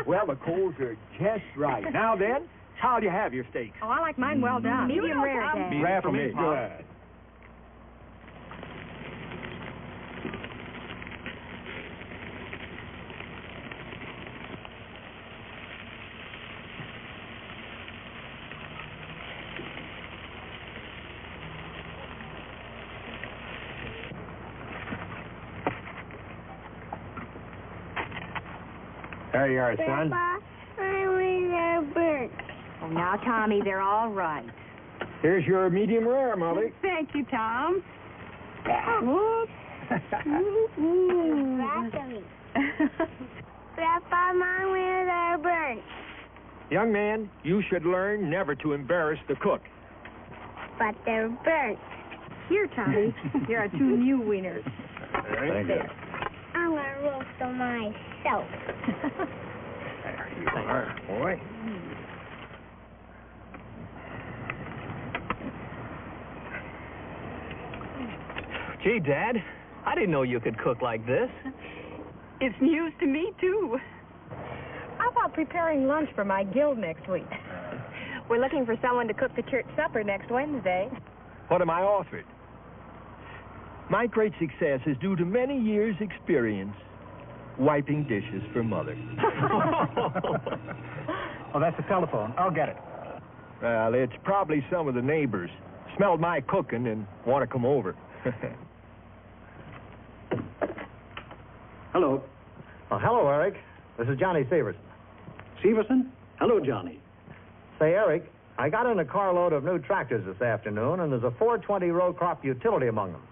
Well, the coals are just right. Now then, how'd you have your steaks? Oh, I like mine well done. Medium rare, Dad. Rare for me. Good. There you are, son. Grandpa, they're burnt. Oh, now, Tommy, they're all right. Here's your medium rare, Mother. Thank you, Tom. Grandpa, Mom, they're burnt. Young man, you should learn never to embarrass the cook. But they're burnt. Here, Tommy, here are 2 new wieners. Thank you. I'm going to roast them myself. There you are, boy. Gee, Dad, I didn't know you could cook like this. It's news to me, too. How about preparing lunch for my guild next week? We're looking for someone to cook the church supper next Wednesday. What am I offered? My great success is due to many years' experience wiping dishes for Mother. Oh, that's the telephone. I'll get it. Well, it's probably some of the neighbors. Smelled my cooking and want to come over. Hello. Oh, hello, Eric. This is Johnny Severson. Severson? Hello, Johnny. Say, Eric, I got in a carload of new tractors this afternoon, and there's a 420 row crop utility among them.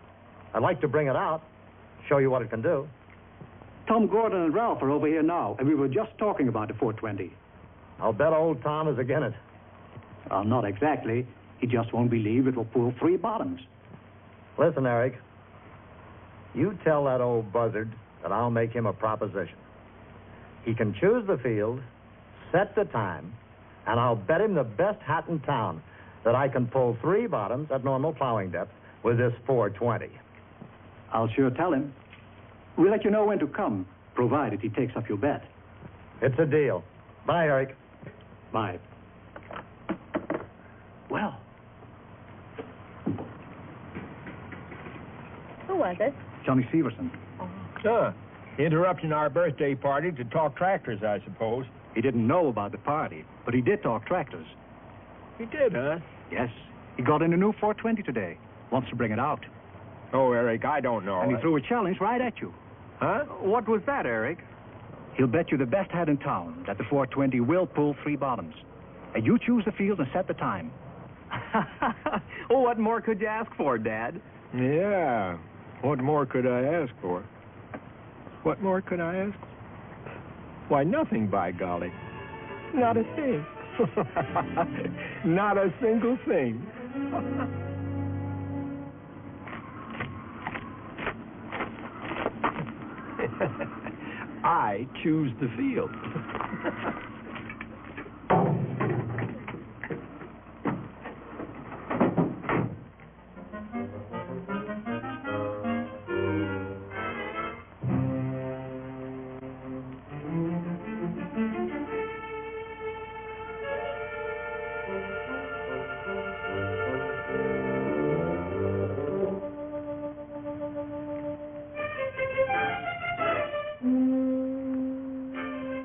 I'd like to bring it out, show you what it can do. Tom Gordon and Ralph are over here now, and we were just talking about the 420. I'll bet old Tom is against it. Well, not exactly. He just won't believe it will pull 3 bottoms. Listen, Eric, you tell that old buzzard that I'll make him a proposition. He can choose the field, set the time, and I'll bet him the best hat in town that I can pull 3 bottoms at normal plowing depth with this 420. I'll sure tell him. We'll let you know when to come, provided he takes up your bet. It's a deal. Bye, Eric. Bye. Well. Who was it? Johnny Severson. Interrupting our birthday party to talk tractors, I suppose. He didn't know about the party, but he did talk tractors. He did, huh? Yes. He got in a new 420 today. Wants to bring it out. Oh, Eric, I don't know. And he threw a challenge right at you. Huh? What was that, Eric? He'll bet you the best hat in town that the 420 will pull 3 bottoms. And you choose the field and set the time. Oh, what more could you ask for, Dad? Yeah. What more could I ask for? What more could I ask? Why, nothing, by golly. Not a thing. Not a single thing. I choose the field.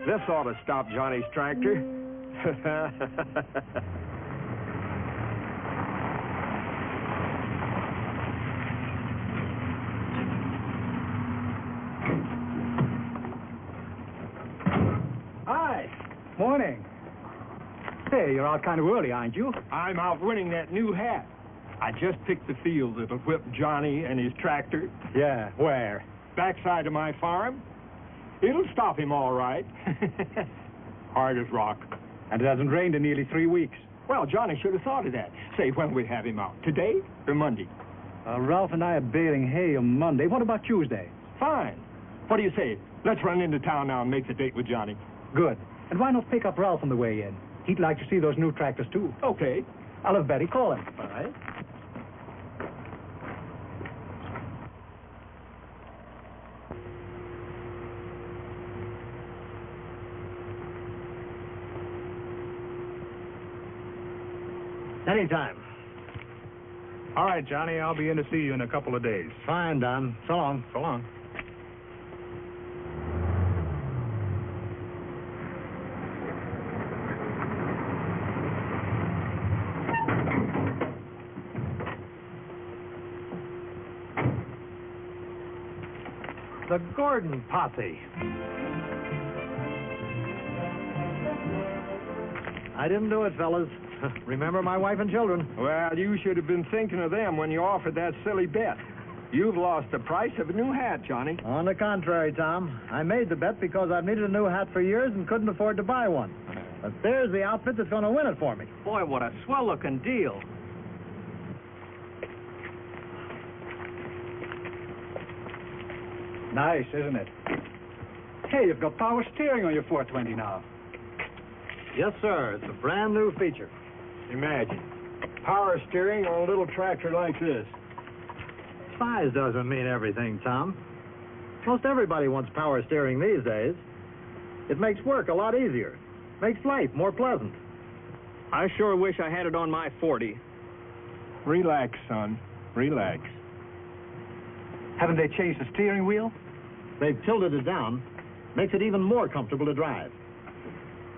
This ought to stop Johnny's tractor. Hi. Morning. Hey, you're out kind of early, aren't you? I'm out winning that new hat. I just picked the field that'll whip Johnny and his tractor. Yeah, where? Backside of my farm. It'll stop him all right. Hard as rock. And it hasn't rained in nearly 3 weeks. Well, Johnny should have thought of that. Say, when we have him out, today or Monday? Ralph and I are baling hay on Monday. What about Tuesday? Fine. What do you say? Let's run into town now and make the date with Johnny. Good. And why not pick up Ralph on the way in? He'd like to see those new tractors, too. Okay. I'll have Betty call him. All right. Anytime. All right, Johnny, I'll be in to see you in a couple of days. Fine, Don. So long. So long. The Gordon Posse. I didn't do it, fellas. Remember my wife and children. Well, you should have been thinking of them when you offered that silly bet. You've lost the price of a new hat, Johnny. On the contrary, Tom. I made the bet because I've needed a new hat for years and couldn't afford to buy one. But there's the outfit that's going to win it for me. Boy, what a swell-looking deal. Nice, isn't it? Hey, you've got power steering on your 420 now. Yes, sir. It's a brand new feature. Imagine. Power steering on a little tractor like this. Size doesn't mean everything, Tom. Most everybody wants power steering these days. It makes work a lot easier. Makes life more pleasant. I sure wish I had it on my 40. Relax, son. Relax. Haven't they changed the steering wheel? They've tilted it down. Makes it even more comfortable to drive.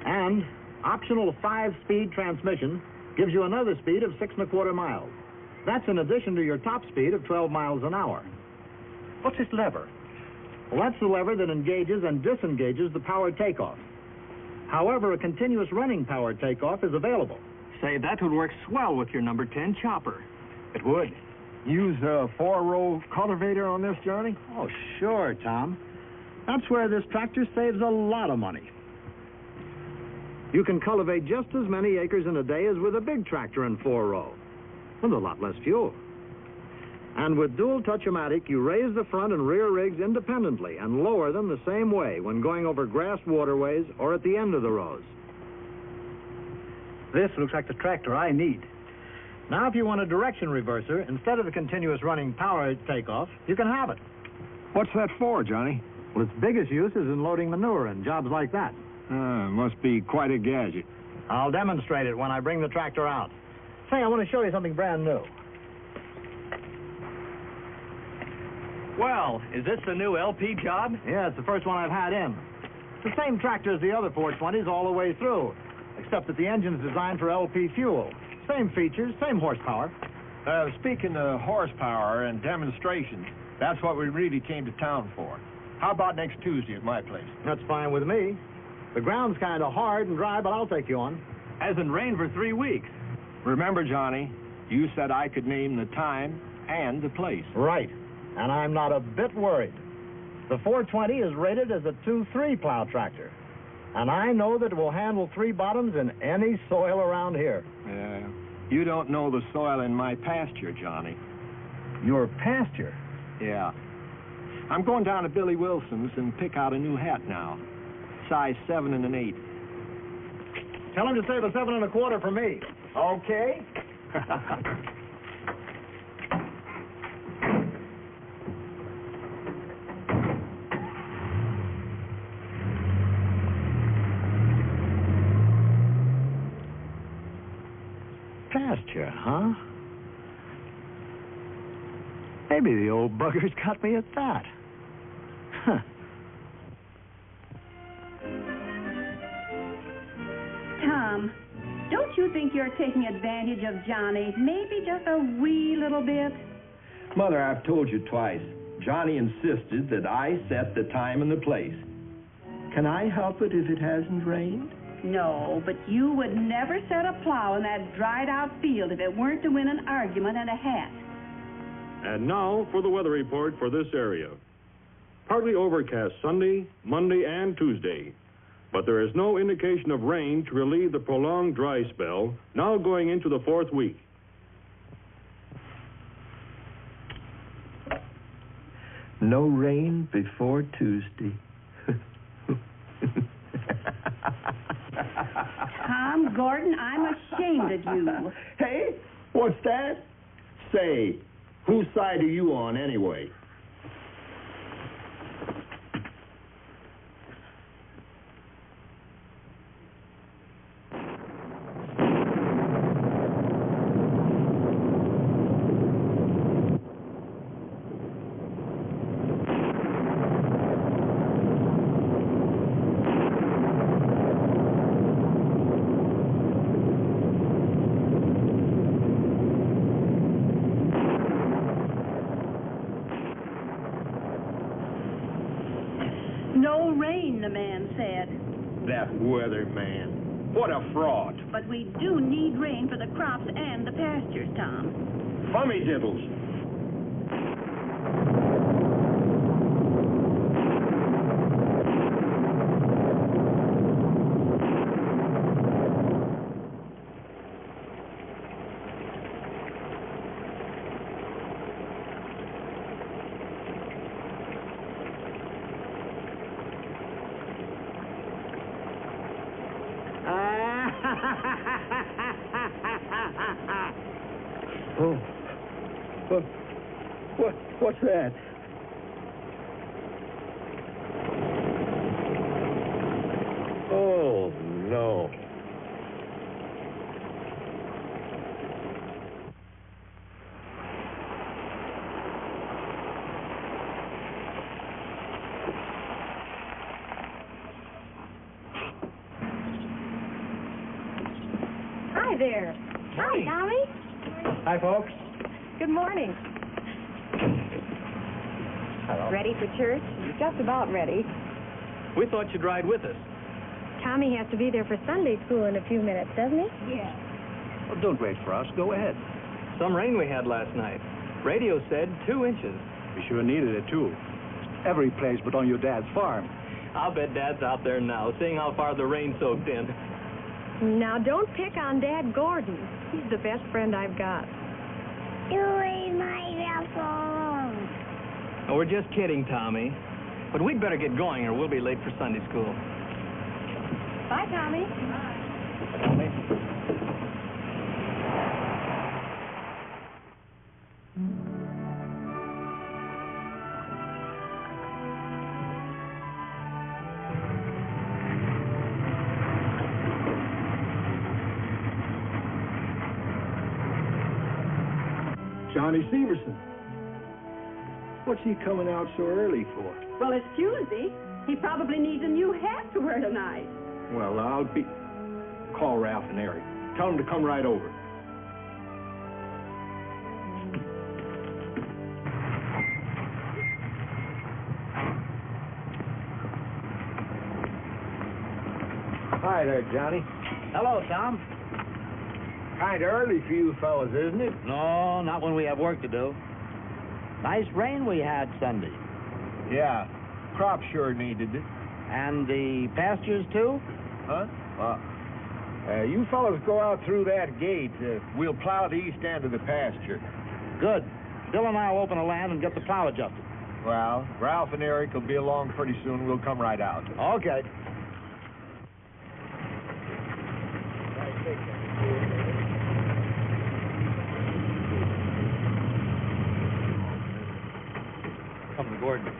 And optional 5-speed transmission gives you another speed of 6 1/4 miles. That's in addition to your top speed of 12 miles an hour. What's this lever? Well, that's the lever that engages and disengages the power takeoff. However, a continuous running power takeoff is available. Say, that would work swell with your number 10 chopper. It would. Use a 4-row cultivator on this, Johnny? Oh, sure, Tom. That's where this tractor saves a lot of money. You can cultivate just as many acres in a day as with a big tractor in 4-row, with a lot less fuel. And with dual touch-o-matic, you raise the front and rear rigs independently and lower them the same way when going over grassed waterways or at the end of the rows. This looks like the tractor I need. Now, if you want a direction reverser, instead of a continuous running power takeoff, you can have it. What's that for, Johnny? Well, its biggest use is in loading manure and jobs like that. Must be quite a gadget. I'll demonstrate it when I bring the tractor out. Say, I want to show you something brand new. Well, is this the new LP job? Yeah, it's the first one I've had in. It's the same tractor as the other 420s all the way through, except that the engine's designed for LP fuel. Same features, same horsepower. Speaking of horsepower and demonstrations, that's what we really came to town for. How about next Tuesday at my place? That's fine with me. The ground's kind of hard and dry, but I'll take you on. Hasn't rained for 3 weeks. Remember, Johnny, you said I could name the time and the place. Right. And I'm not a bit worried. The 420 is rated as a 2-3 plow tractor. And I know that it will handle 3 bottoms in any soil around here. Yeah. You don't know the soil in my pasture, Johnny. Your pasture? Yeah. I'm going down to Billy Wilson's and pick out a new hat now. Size 7 1/8. Tell him to save a 7 1/4 for me. Okay. Pasture, huh? Maybe the old bugger's got me at that. Huh. Tom, don't you think you're taking advantage of Johnny? Maybe just a wee little bit? Mother, I've told you twice. Johnny insisted that I set the time and the place. Can I help it if it hasn't rained? No, but you would never set a plow in that dried-out field if it weren't to win an argument and a hat. And now for the weather report for this area. Partly overcast Sunday, Monday, and Tuesday. but there is no indication of rain to relieve the prolonged dry spell, now going into the 4th week. No rain before Tuesday. Tom Gordon, I'm ashamed of you. Hey, what's that? Say, whose side are you on anyway? No rain, the man said. That weatherman. What a fraud. But we do need rain for the crops and the pastures, Tom. Fummy diddles. Oh, what's that? Oh, no. Hi there. Hi, Tommy. Hi, folks. Good morning. Hello. Ready for church? Just about ready. We thought you'd ride with us. Tommy has to be there for Sunday school in a few minutes, doesn't he? Yeah. Well, don't wait for us. Go ahead. Some rain we had last night. Radio said 2 inches. We sure needed it, too. Every place but on your dad's farm. I'll bet Dad's out there now, seeing how far the rain soaked in. Now, don't pick on Dad Gordon. He's the best friend I've got. You leave myself alone. Oh, we're just kidding, Tommy. But we'd better get going or we'll be late for Sunday school. Bye, Tommy. Tommy. Johnny Severson. What's he coming out so early for? Well, it's Tuesday. He probably needs a new hat to wear tonight. Well, Call Ralph and Eric. Tell them to come right over. Hi there, Johnny. Hello, Tom. Kind of early for you fellas, isn't it? No, not when we have work to do. Nice rain we had Sunday. Yeah, crop sure needed it. And the pastures, too? Huh? You fellas go out through that gate. We'll plow the east end of the pasture. Good. Bill and I will open the land and get the plow adjusted. Well, Ralph and Eric will be along pretty soon. We'll come right out. Okay. Come to Gordon.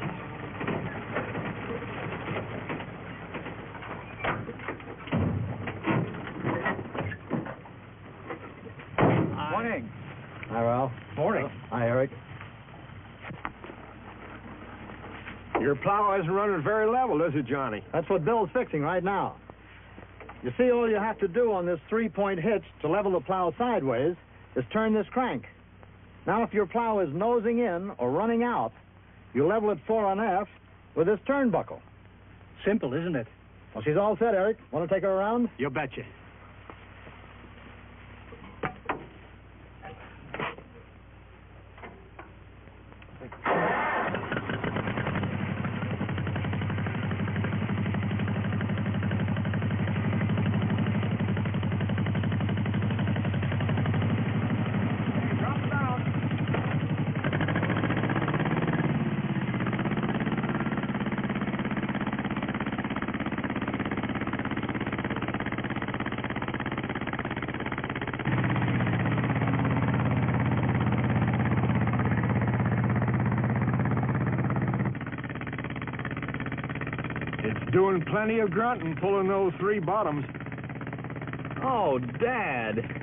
Morning. Hi, Ralph. Morning. Hi, Eric. Your plow isn't running very level, is it, Johnny? That's what Bill's fixing right now. You see, all you have to do on this 3-point hitch to level the plow sideways is turn this crank. Now, if your plow is nosing in or running out, you level it fore and aft with this turnbuckle. Simple, isn't it? Well, she's all set, Eric. Want to take her around? You betcha. It's doing plenty of grunting pulling those three bottoms. Oh, Dad.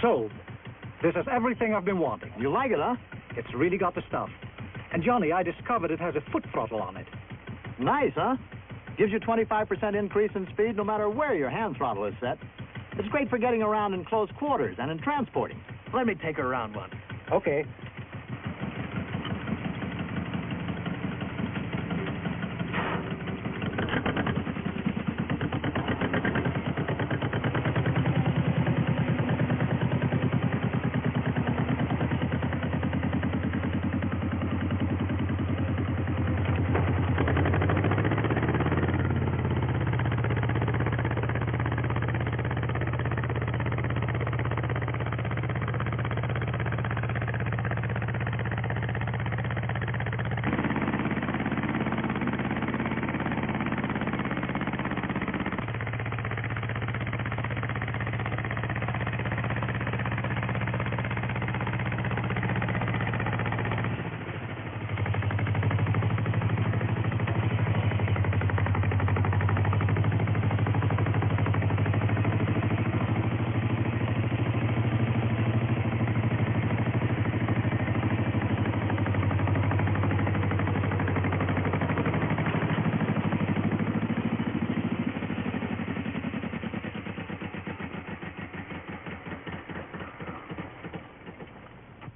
So, this is everything I've been wanting. You like it, huh? It's really got the stuff. And Johnny, I discovered it has a foot throttle on it. Nice, huh? Gives you 25% increase in speed no matter where your hand throttle is set. It's great for getting around in close quarters and in transporting. Let me take her around one. Okay.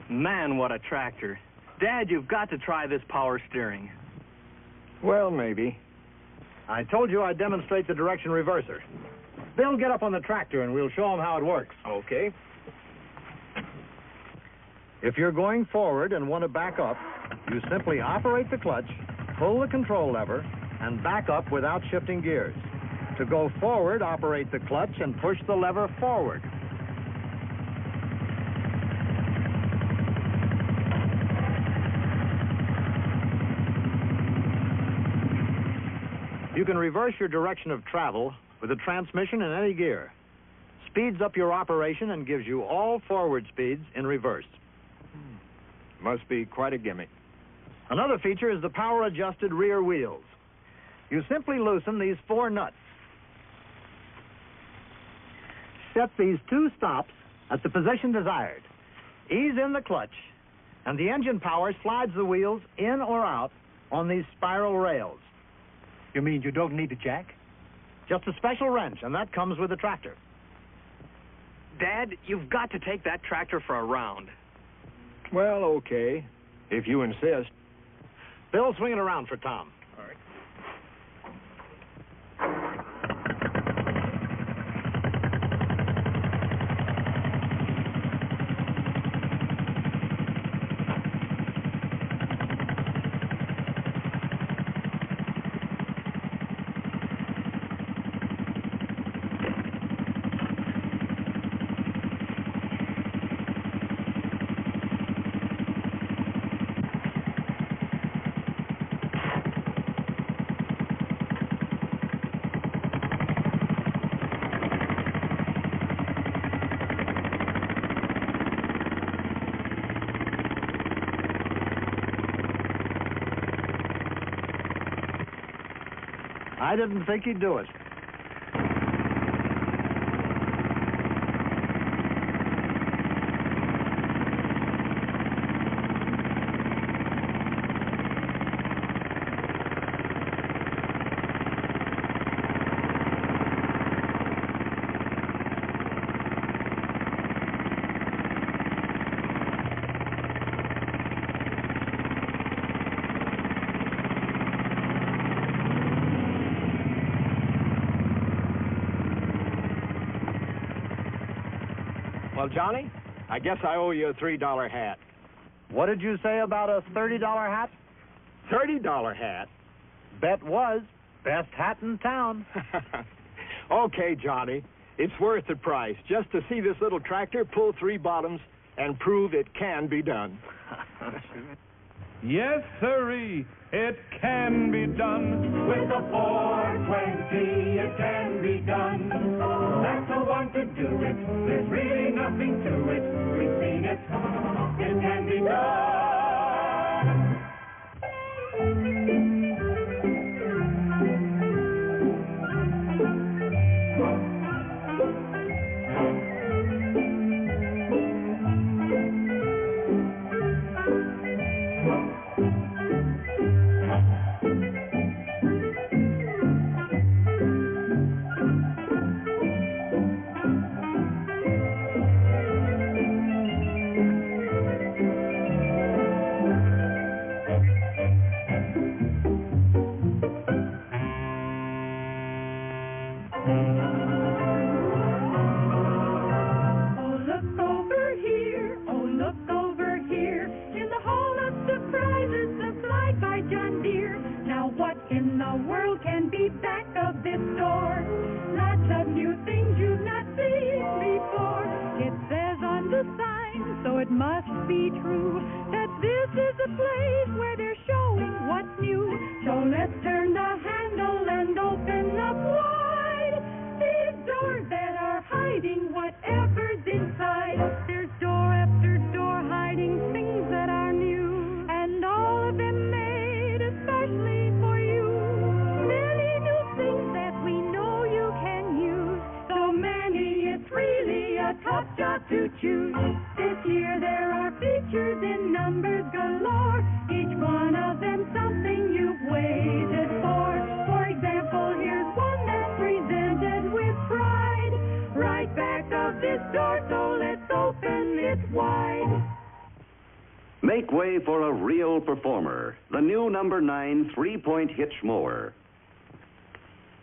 Man, what a tractor. Dad, you've got to try this power steering. Well, maybe. I told you I'd demonstrate the direction reverser. Bill, get up on the tractor and we'll show him how it works. Okay. If you're going forward and want to back up, you simply operate the clutch, pull the control lever, and back up without shifting gears. To go forward, operate the clutch and push the lever forward. You can reverse your direction of travel with the transmission in any gear. Speeds up your operation and gives you all forward speeds in reverse. Must be quite a gimmick. Another feature is the power-adjusted rear wheels. You simply loosen these 4 nuts. Set these 2 stops at the position desired. Ease in the clutch, and the engine power slides the wheels in or out on these spiral rails. You mean you don't need a jack? Just a special wrench, and that comes with the tractor. Dad, you've got to take that tractor for a round. Well, okay, if you insist. Bill, swing it around for Tom. All right. I didn't think he'd do it. Well, Johnny, I guess I owe you a $3 hat. What did you say about a $30 hat? $30 hat? Bet was. Best hat in town. Okay, Johnny. It's worth the price just to see this little tractor pull 3 bottoms and prove it can be done. Yes, sirree, it can be done. With a 420, it can be done. That's the one to do it. There's really nothing to it. We've seen it. It can be done. John Deere. Now what in the world can be back of this door? Lots of new things you've not seen before. It says on the sign, so it must be true, that this is a place where they're showing what's new. So let's turn the handle and open up wide these doors that are hiding whatever's inside. There's door after door hiding things that are new, and all of them made especially for you. Many new things that we know you can use. So many, it's really a tough job to choose. This year there are features in numbers galore, each one of them something you've waited for. For example, here's one that's presented with pride, right back of this door, so let's open it wide. Make way for a real performer, the new number 9 3-point hitch mower.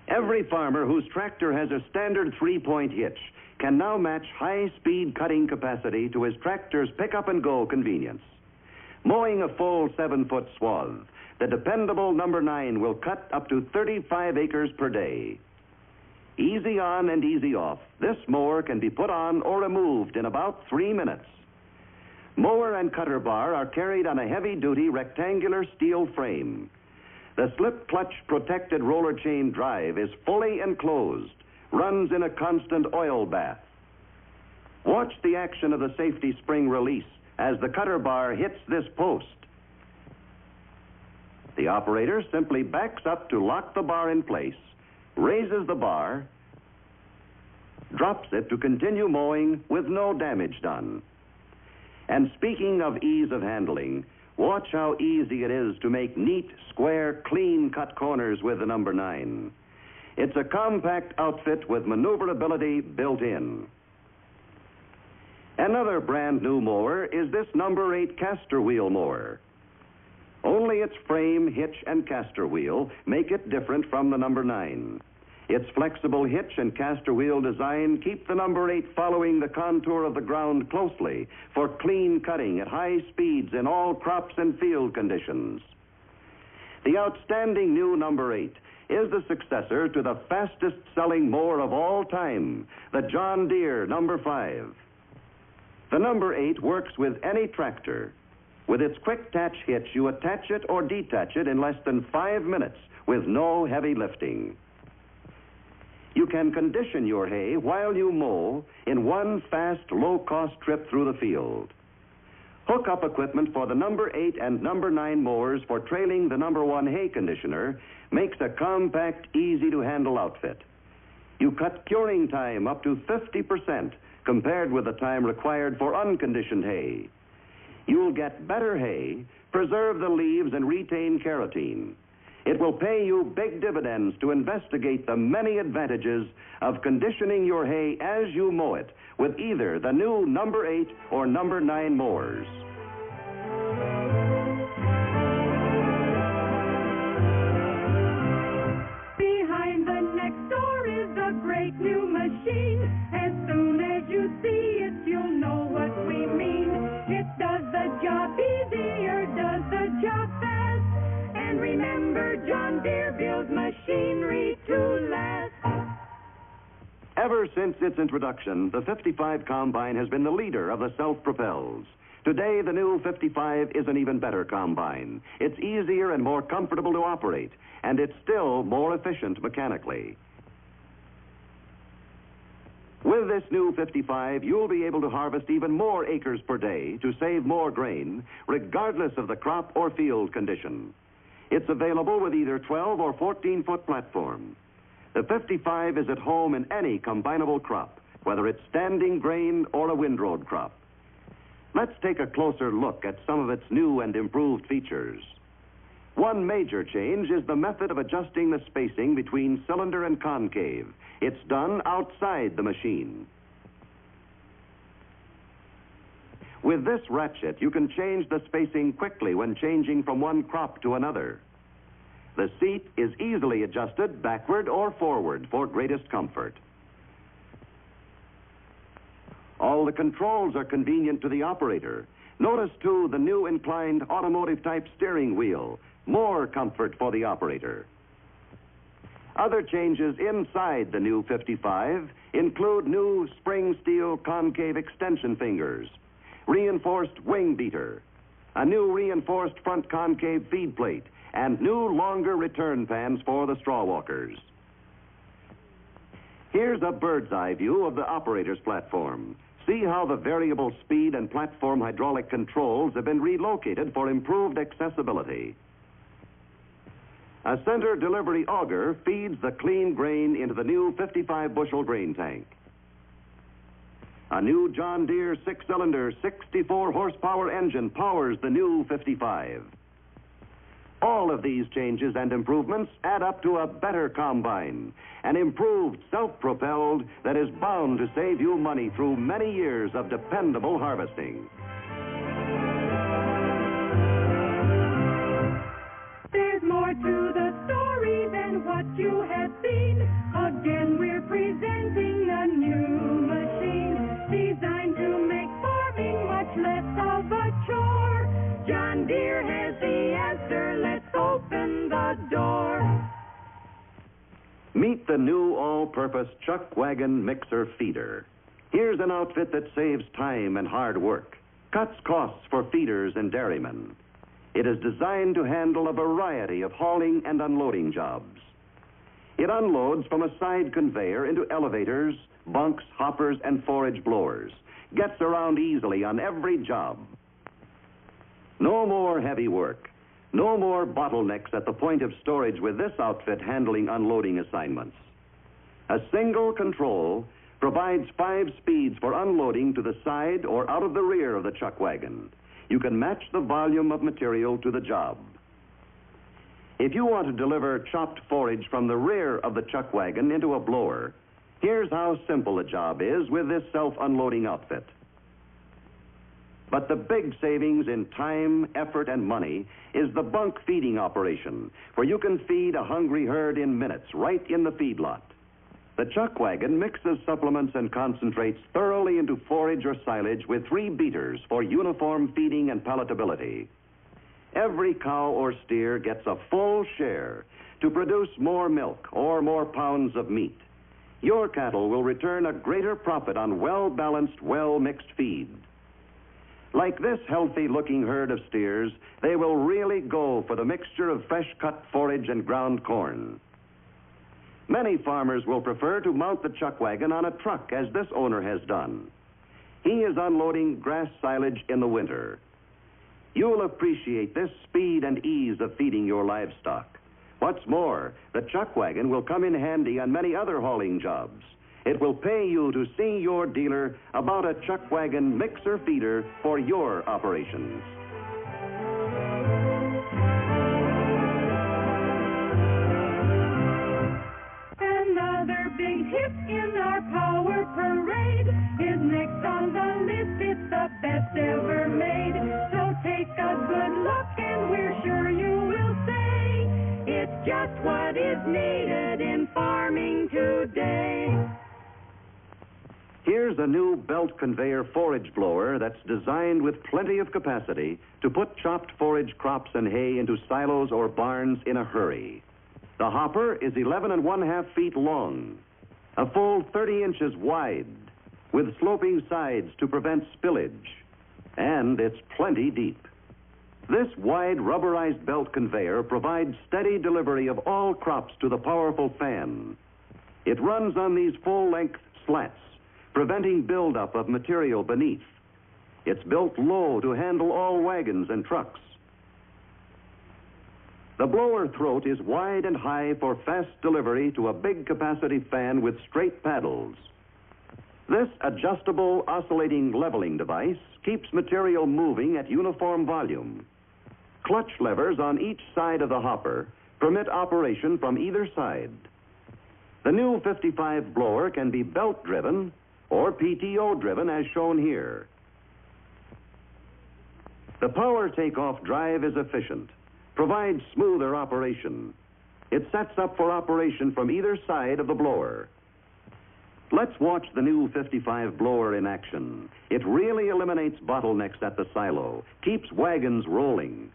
Every farmer whose tractor has a standard 3-point hitch can now match high-speed cutting capacity to his tractor's pick-up-and-go convenience. Mowing a full 7-foot swath, the dependable number 9 will cut up to 35 acres per day. Easy on and easy off, this mower can be put on or removed in about 3 minutes. Mower and cutter bar are carried on a heavy-duty rectangular steel frame. The slip-clutch protected roller chain drive is fully enclosed, runs in a constant oil bath. Watch the action of the safety spring release as the cutter bar hits this post. The operator simply backs up to lock the bar in place, raises the bar, drops it to continue mowing with no damage done. And speaking of ease of handling, watch how easy it is to make neat, square, clean-cut corners with the number 9. It's a compact outfit with maneuverability built in. Another brand new mower is this number 8 caster wheel mower. Only its frame, hitch, and caster wheel make it different from the number 9. Its flexible hitch and caster wheel design keep the number 8 following the contour of the ground closely for clean cutting at high speeds in all crops and field conditions. The outstanding new number 8 is the successor to the fastest-selling mower of all time, the John Deere number 5. The number 8 works with any tractor. With its quick-attach hitch, you attach it or detach it in less than 5 minutes with no heavy lifting. You can condition your hay while you mow in one fast, low-cost trip through the field. Hook up equipment for the number 8 and number 9 mowers for trailing the number 1 hay conditioner makes a compact, easy-to-handle outfit. You cut curing time up to 50% compared with the time required for unconditioned hay. You'll get better hay, preserve the leaves, and retain carotene. It will pay you big dividends to investigate the many advantages of conditioning your hay as you mow it with either the new number 8 or number 9 mowers. Behind the next door is a great new machine. As soon as you see it, you'll know what we mean. It does the job easier, does the job fast. And remember, John Deere builds machinery to last. Ever since its introduction, the 55 combine has been the leader of the self-propels. Today, the new 55 is an even better combine. It's easier and more comfortable to operate, and it's still more efficient mechanically. With this new 55, you'll be able to harvest even more acres per day to save more grain, regardless of the crop or field condition. It's available with either 12 or 14-foot platform. The 55 is at home in any combinable crop, whether it's standing grain or a windrowed crop. Let's take a closer look at some of its new and improved features. One major change is the method of adjusting the spacing between cylinder and concave. It's done outside the machine. With this ratchet, you can change the spacing quickly when changing from one crop to another. The seat is easily adjusted backward or forward for greatest comfort. All the controls are convenient to the operator. Notice, too, the new inclined automotive-type steering wheel. More comfort for the operator. Other changes inside the new 55 include new spring steel concave extension fingers, reinforced wing beater, a new reinforced front concave feed plate, and new longer return pans for the straw walkers. Here's a bird's eye view of the operator's platform. See how the variable speed and platform hydraulic controls have been relocated for improved accessibility. A center delivery auger feeds the clean grain into the new 55-bushel grain tank. A new John Deere 6-cylinder, 64-horsepower engine powers the new 55. All of these changes and improvements add up to a better combine, an improved self-propelled that is bound to save you money through many years of dependable harvesting. There's more to the story than what you have seen. Again, we're presenting a new machine designed to make farming much less of a chore. John Deere has the answer. Let's open the door. Meet the new all-purpose chuck wagon mixer feeder. Here's an outfit that saves time and hard work, cuts costs for feeders and dairymen. It is designed to handle a variety of hauling and unloading jobs. It unloads from a side conveyor into elevators, bunks, hoppers, and forage blowers. Gets around easily on every job. No more heavy work. No more bottlenecks at the point of storage with this outfit handling unloading assignments. A single control provides 5 speeds for unloading to the side or out of the rear of the chuck wagon. You can match the volume of material to the job. If you want to deliver chopped forage from the rear of the chuck wagon into a blower, here's how simple the job is with this self-unloading outfit. But the big savings in time, effort, and money is the bunk feeding operation, where you can feed a hungry herd in minutes right in the feedlot. The chuck wagon mixes supplements and concentrates thoroughly into forage or silage with 3 beaters for uniform feeding and palatability. Every cow or steer gets a full share to produce more milk or more pounds of meat. Your cattle will return a greater profit on well-balanced, well-mixed feed. Like this healthy-looking herd of steers, they will really go for the mixture of fresh-cut forage and ground corn. Many farmers will prefer to mount the chuck wagon on a truck, as this owner has done. He is unloading grass silage in the winter. You'll appreciate this speed and ease of feeding your livestock. What's more, the chuck wagon will come in handy on many other hauling jobs. It will pay you to see your dealer about a chuck wagon mixer feeder for your operations. Another big hit in our power parade is next on the list. It's the best ever made. So take a good look and we're sure you will say it's just what is needed in farming today. Here's a new belt conveyor forage blower that's designed with plenty of capacity to put chopped forage crops and hay into silos or barns in a hurry. The hopper is 11 1/2 feet long. a full 30 inches wide, with sloping sides to prevent spillage, and it's plenty deep. This wide rubberized belt conveyor provides steady delivery of all crops to the powerful fan. It runs on these full-length slats, preventing buildup of material beneath. It's built low to handle all wagons and trucks. The blower throat is wide and high for fast delivery to a big capacity fan with straight paddles. This adjustable oscillating leveling device keeps material moving at uniform volume. Clutch levers on each side of the hopper permit operation from either side. The new 55 blower can be belt-driven or PTO-driven as shown here. The power takeoff drive is efficient, provides smoother operation. It sets up for operation from either side of the blower. Let's watch the new 55 blower in action. It really eliminates bottlenecks at the silo, keeps wagons rolling.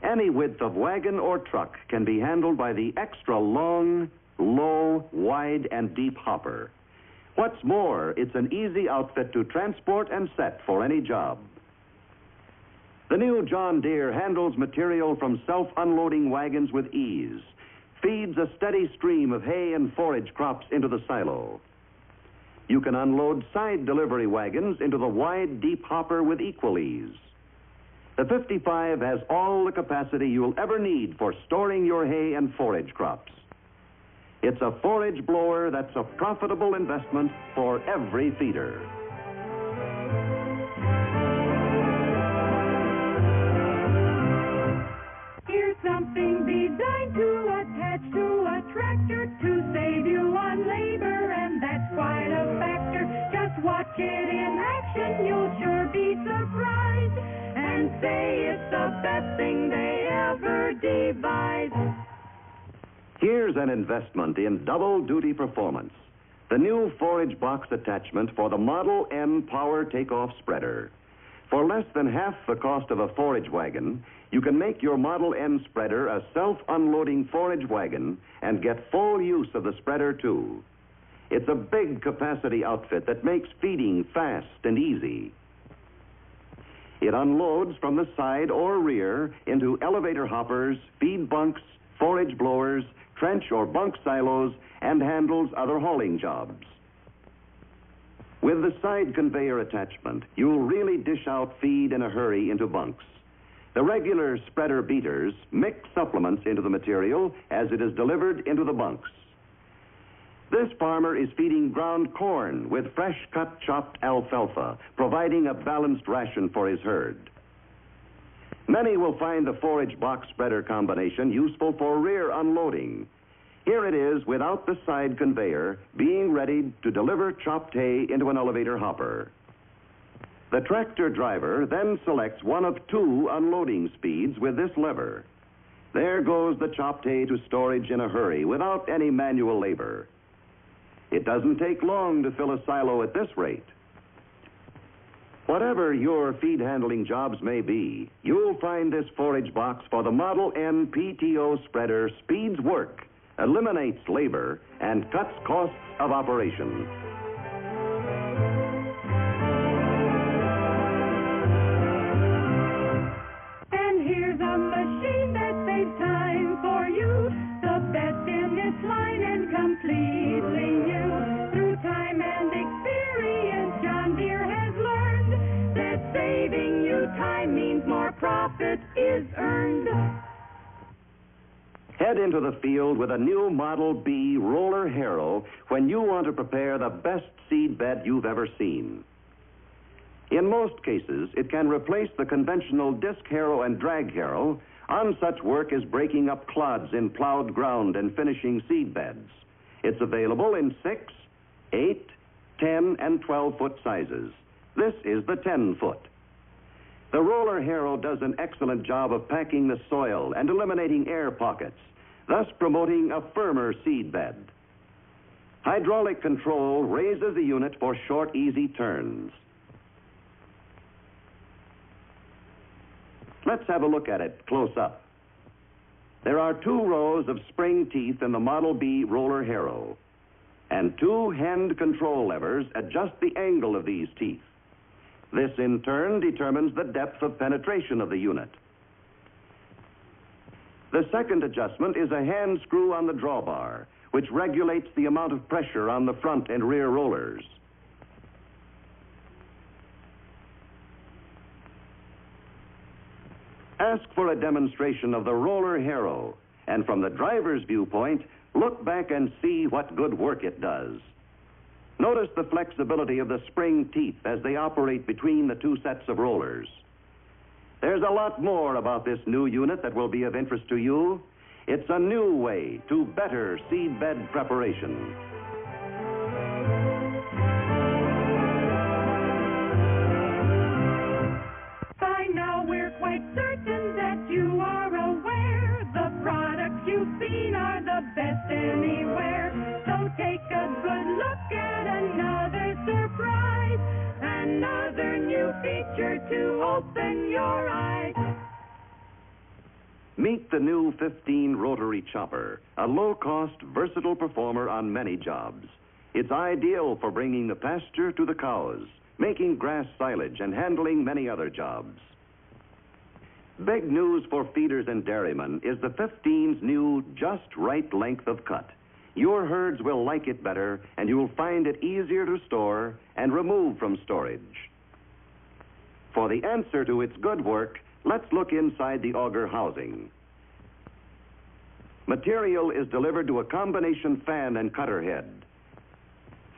Any width of wagon or truck can be handled by the extra long, low, wide, and deep hopper. What's more, it's an easy outfit to transport and set for any job. The new John Deere handles material from self-unloading wagons with ease, feeds a steady stream of hay and forage crops into the silo. You can unload side delivery wagons into the wide, deep hopper with equal ease. The 55 has all the capacity you'll ever need for storing your hay and forage crops. It's a forage blower that's a profitable investment for every feeder. Here's something designed to attach to a tractor to save you on labor, and that's quite a factor. Just watch it in action, you'll sure be surprised, and say it's the best thing they ever devised. Here's an investment in double-duty performance. The new forage box attachment for the Model N Power Takeoff Spreader. For less than half the cost of a forage wagon, you can make your Model N spreader a self-unloading forage wagon and get full use of the spreader, too. It's a big capacity outfit that makes feeding fast and easy. It unloads from the side or rear into elevator hoppers, feed bunks, forage blowers, trench or bunk silos, and handles other hauling jobs. With the side conveyor attachment, you'll really dish out feed in a hurry into bunks. The regular spreader beaters mix supplements into the material as it is delivered into the bunks. This farmer is feeding ground corn with fresh cut chopped alfalfa, providing a balanced ration for his herd. Many will find the forage box spreader combination useful for rear unloading. Here it is without the side conveyor, being ready to deliver chopped hay into an elevator hopper. The tractor driver then selects one of two unloading speeds with this lever. There goes the chopped hay to storage in a hurry without any manual labor. It doesn't take long to fill a silo at this rate. Whatever your feed handling jobs may be, you'll find this forage box for the Model N PTO spreader speeds work, eliminates labor, and cuts costs of operation. And here's a machine that saves time for you, the best in its line and completely new. Through time and experience, John Deere has learned that saving you time means more profit is earned. Head into the field with a new Model B roller harrow when you want to prepare the best seed bed you've ever seen. In most cases, it can replace the conventional disc harrow and drag harrow on such work as breaking up clods in plowed ground and finishing seed beds. It's available in 6, 8, 10, and 12-foot sizes. This is the 10-foot. The roller harrow does an excellent job of packing the soil and eliminating air pockets, thus promoting a firmer seed bed. Hydraulic control raises the unit for short, easy turns. Let's have a look at it close up. There are 2 rows of spring teeth in the Model B roller harrow. and two hand control levers adjust the angle of these teeth. This, in turn, determines the depth of penetration of the unit. The second adjustment is a hand screw on the drawbar, which regulates the amount of pressure on the front and rear rollers. Ask for a demonstration of the roller harrow, and from the driver's viewpoint, look back and see what good work it does. Notice the flexibility of the spring teeth as they operate between the two sets of rollers. There's a lot more about this new unit that will be of interest to you. It's a new way to better seed bed preparation. By now we're quite certain that you are aware the products you've seen are the best anywhere. So take a good look at another surprise, another new feature to open your eyes. Meet the new 15 rotary chopper, a low-cost, versatile performer on many jobs. It's ideal for bringing the pasture to the cows, making grass silage, and handling many other jobs. Big news for feeders and dairymen is the 15's new just right length of cut. Your herds will like it better, and you'll find it easier to store and remove from storage. For the answer to its good work, let's look inside the auger housing. Material is delivered to a combination fan and cutter head.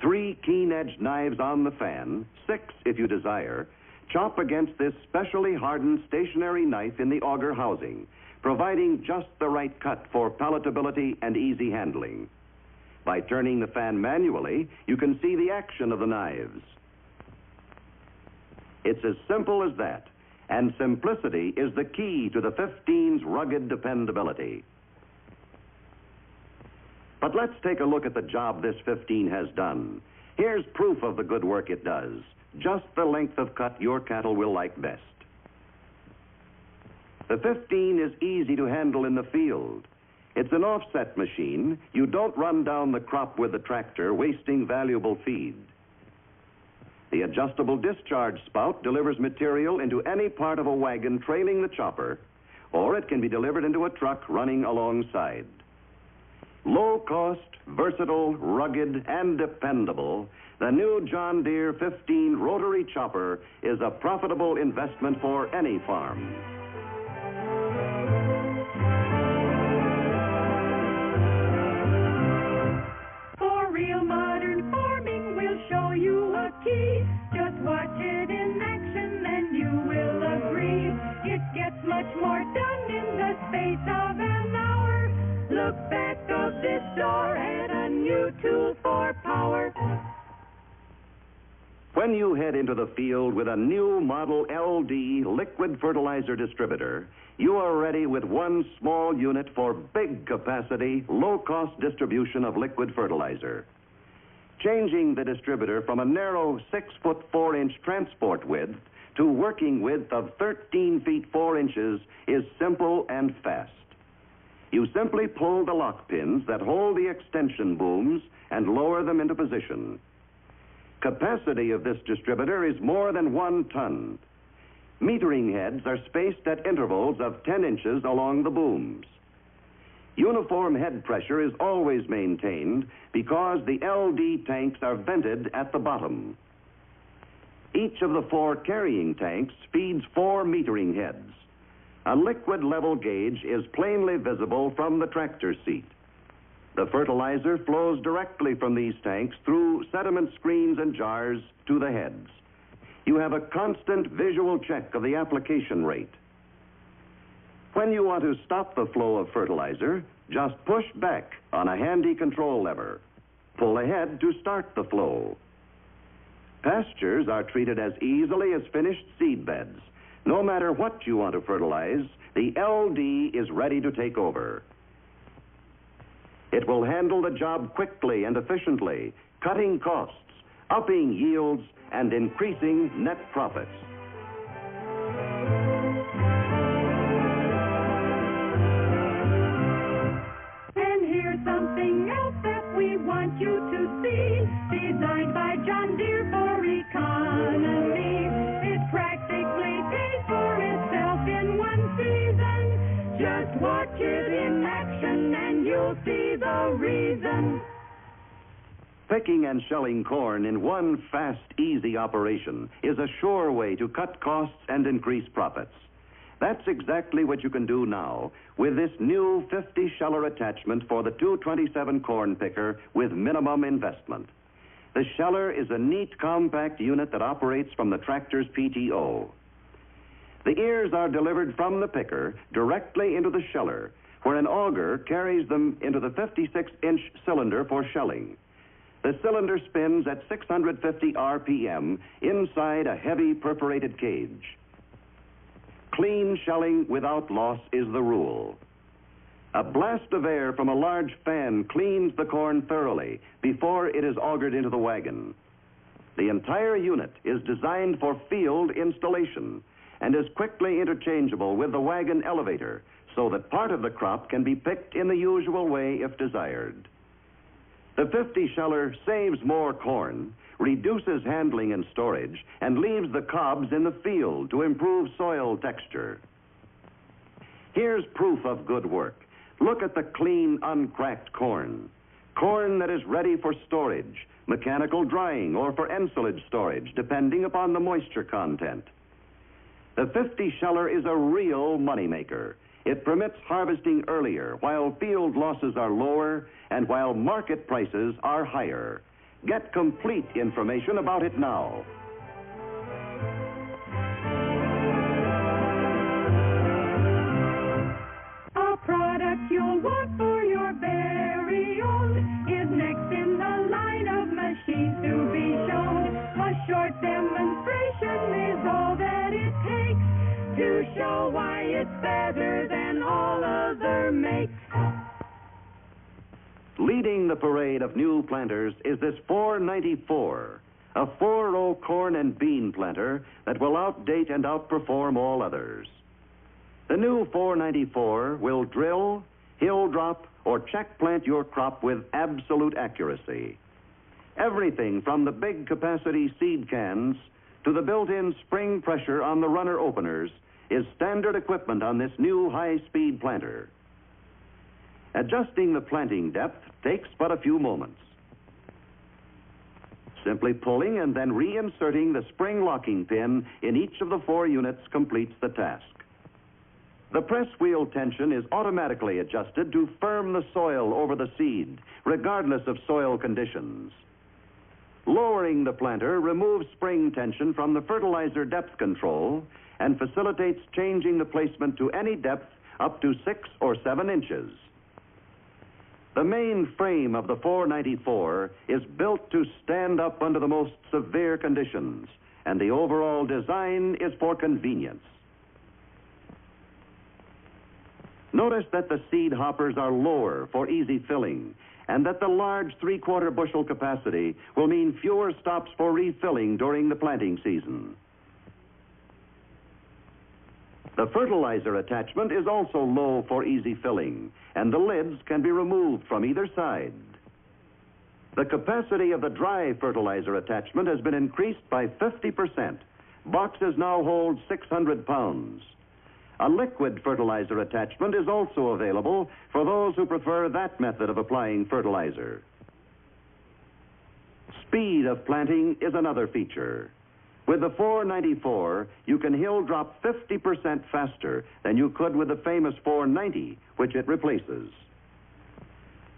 3 keen-edged knives on the fan, 6 if you desire, chop against this specially hardened stationary knife in the auger housing, providing just the right cut for palatability and easy handling. By turning the fan manually, you can see the action of the knives. It's as simple as that, and simplicity is the key to the 15's rugged dependability. But let's take a look at the job this 15 has done. Here's proof of the good work it does. Just the length of cut your cattle will like best. The 15 is easy to handle in the field. It's an offset machine. You don't run down the crop with the tractor, wasting valuable feed. The adjustable discharge spout delivers material into any part of a wagon trailing the chopper, or it can be delivered into a truck running alongside. Low cost, versatile, rugged, and dependable, the new John Deere 15 rotary chopper is a profitable investment for any farm. For real modern farming, we'll show you a key. Just watch it in action and you will agree. It gets much more done in the space of an hour. Look back of this door at a new tool for power. When you head into the field with a new model LD liquid fertilizer distributor, you are ready with one small unit for big capacity, low-cost distribution of liquid fertilizer. Changing the distributor from a narrow 6-foot 4-inch transport width to working width of 13 feet 4 inches is simple and fast. You simply pull the lock pins that hold the extension booms and lower them into position. Capacity of this distributor is more than 1 ton. Metering heads are spaced at intervals of 10 inches along the booms. Uniform head pressure is always maintained because the LD tanks are vented at the bottom. Each of the 4 carrying tanks feeds 4 metering heads. A liquid level gauge is plainly visible from the tractor seat. The fertilizer flows directly from these tanks through sediment screens and jars to the heads. You have a constant visual check of the application rate. When you want to stop the flow of fertilizer, just push back on a handy control lever. Pull ahead to start the flow. Pastures are treated as easily as finished seed beds. No matter what you want to fertilize, the LD is ready to take over. It will handle the job quickly and efficiently, cutting costs, upping yields, and increasing net profits. And here's something else that we want you to see. you'll see the reason. Picking and shelling corn in one fast, easy operation is a sure way to cut costs and increase profits. That's exactly what you can do now with this new 50-sheller attachment for the 227 corn picker with minimum investment. The sheller is a neat, compact unit that operates from the tractor's PTO. The ears are delivered from the picker directly into the sheller, where an auger carries them into the 56-inch cylinder for shelling. The cylinder spins at 650 RPM inside a heavy perforated cage. Clean shelling without loss is the rule. A blast of air from a large fan cleans the corn thoroughly before it is augered into the wagon. The entire unit is designed for field installation and is quickly interchangeable with the wagon elevator so that part of the crop can be picked in the usual way if desired. The 50-sheller saves more corn, reduces handling and storage, and leaves the cobs in the field to improve soil texture. Here's proof of good work. Look at the clean, uncracked corn. Corn that is ready for storage, mechanical drying, or for ensilage storage, depending upon the moisture content. The 50-sheller is a real moneymaker. It permits harvesting earlier while field losses are lower and while market prices are higher. Get complete information about it now. A product you'll want for your very own is next in the line of machines to be shown. A short demonstration is all that it takes to show why it's better than all other makes. Leading the parade of new planters is this 494, a 4-row corn and bean planter that will outdate and outperform all others. The new 494 will drill, hill drop, or check plant your crop with absolute accuracy. Everything from the big capacity seed cans to the built-in spring pressure on the runner openers is standard equipment on this new high-speed planter. Adjusting the planting depth takes but a few moments. Simply pulling and then reinserting the spring locking pin in each of the 4 units completes the task. The press wheel tension is automatically adjusted to firm the soil over the seed, regardless of soil conditions. Lowering the planter removes spring tension from the fertilizer depth control and facilitates changing the placement to any depth up to 6 or 7 inches. The main frame of the 494 is built to stand up under the most severe conditions, and the overall design is for convenience. Notice that the seed hoppers are lower for easy filling, and that the large 3/4 bushel capacity will mean fewer stops for refilling during the planting season. The fertilizer attachment is also low for easy filling, and the lids can be removed from either side. The capacity of the dry fertilizer attachment has been increased by 50%. Boxes now hold 600 pounds. A liquid fertilizer attachment is also available for those who prefer that method of applying fertilizer. Speed of planting is another feature. With the 494, you can hill drop 50% faster than you could with the famous 490, which it replaces.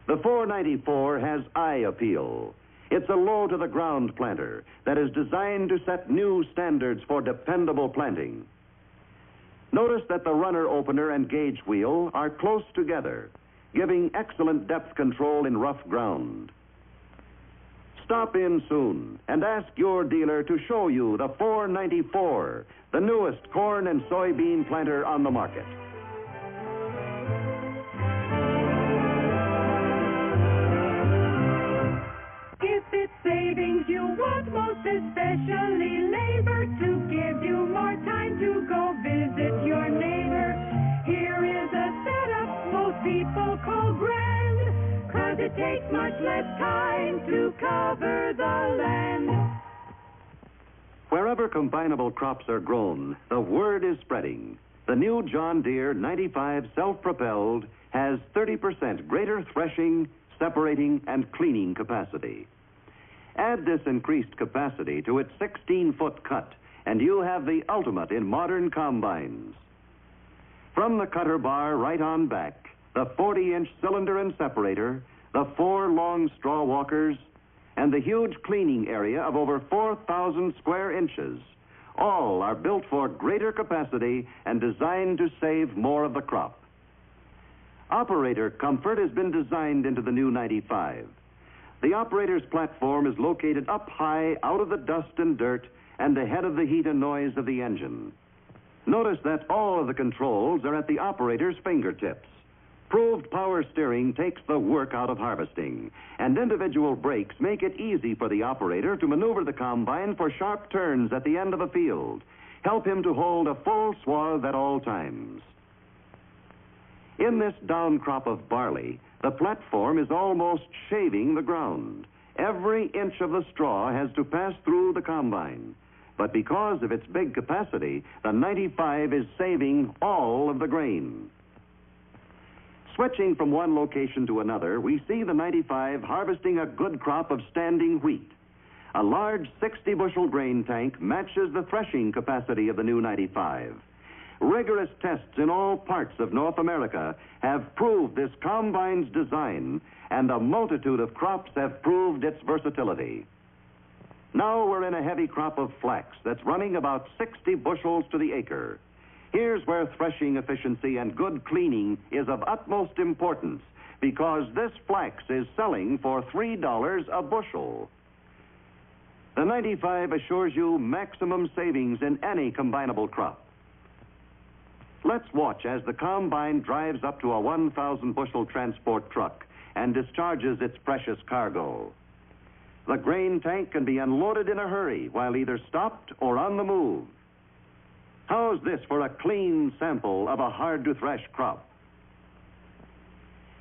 The 494 has eye appeal. It's a low-to-the-ground planter that is designed to set new standards for dependable planting. Notice that the runner opener and gauge wheel are close together, giving excellent depth control in rough ground. Stop in soon and ask your dealer to show you the 494, the newest corn and soybean planter on the market. If it's savings you want, most especially labor, to give you more time to go visit your neighbor, here is a setup most people call grand, 'cause it takes much less time to cover the land. Wherever combinable crops are grown, the word is spreading. The new John Deere 95 self-propelled has 30% greater threshing, separating, and cleaning capacity. Add this increased capacity to its 16-foot cut, and you have the ultimate in modern combines. From the cutter bar right on back, the 40-inch cylinder and separator, the 4 long straw walkers, and the huge cleaning area of over 4,000 square inches, all are built for greater capacity and designed to save more of the crop. Operator comfort has been designed into the new 95. The operator's platform is located up high out of the dust and dirt and ahead of the heat and noise of the engine. Notice that all of the controls are at the operator's fingertips. Proved power steering takes the work out of harvesting, and individual brakes make it easy for the operator to maneuver the combine for sharp turns at the end of a field, help him to hold a full swath at all times. In this down crop of barley, the platform is almost shaving the ground. Every inch of the straw has to pass through the combine. But because of its big capacity, the 95 is saving all of the grain. Switching from one location to another, we see the 95 harvesting a good crop of standing wheat. A large 60-bushel grain tank matches the threshing capacity of the new 95. Rigorous tests in all parts of North America have proved this combine's design, and a multitude of crops have proved its versatility. Now we're in a heavy crop of flax that's running about 60 bushels to the acre. Here's where threshing efficiency and good cleaning is of utmost importance, because this flax is selling for $3 a bushel. The 95 assures you maximum savings in any combinable crop. Let's watch as the combine drives up to a 1,000-bushel transport truck and discharges its precious cargo. The grain tank can be unloaded in a hurry while either stopped or on the move. How's this for a clean sample of a hard-to-thresh crop?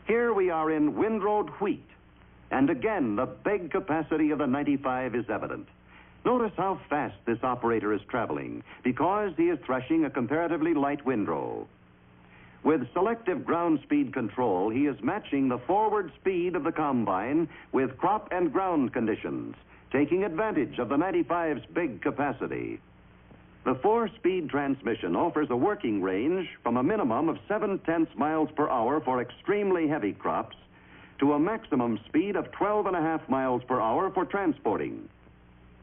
Here we are in windrowed wheat, and again the big capacity of the 95 is evident. Notice how fast this operator is traveling, because he is threshing a comparatively light windrow. With selective ground speed control, he is matching the forward speed of the combine with crop and ground conditions, taking advantage of the 95's big capacity. The 4-speed transmission offers a working range from a minimum of 0.7 miles per hour for extremely heavy crops to a maximum speed of 12.5 miles per hour for transporting.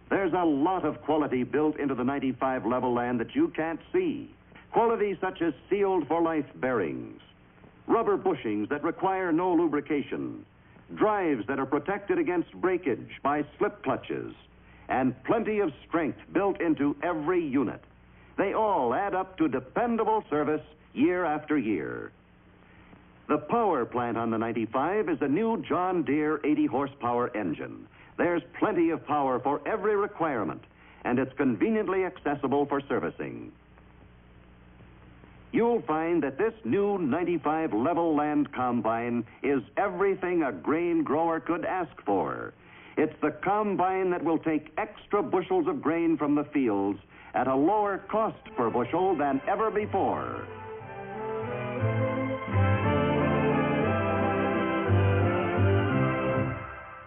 There's a lot of quality built into the 95 level land that you can't see. Qualities such as sealed-for-life bearings, rubber bushings that require no lubrication, drives that are protected against breakage by slip clutches, and plenty of strength built into every unit. They all add up to dependable service year after year. The power plant on the 95 is a new John Deere 80-horsepower engine. There's plenty of power for every requirement, and it's conveniently accessible for servicing. You'll find that this new 95 level land combine is everything a grain grower could ask for. It's the combine that will take extra bushels of grain from the fields at a lower cost per bushel than ever before.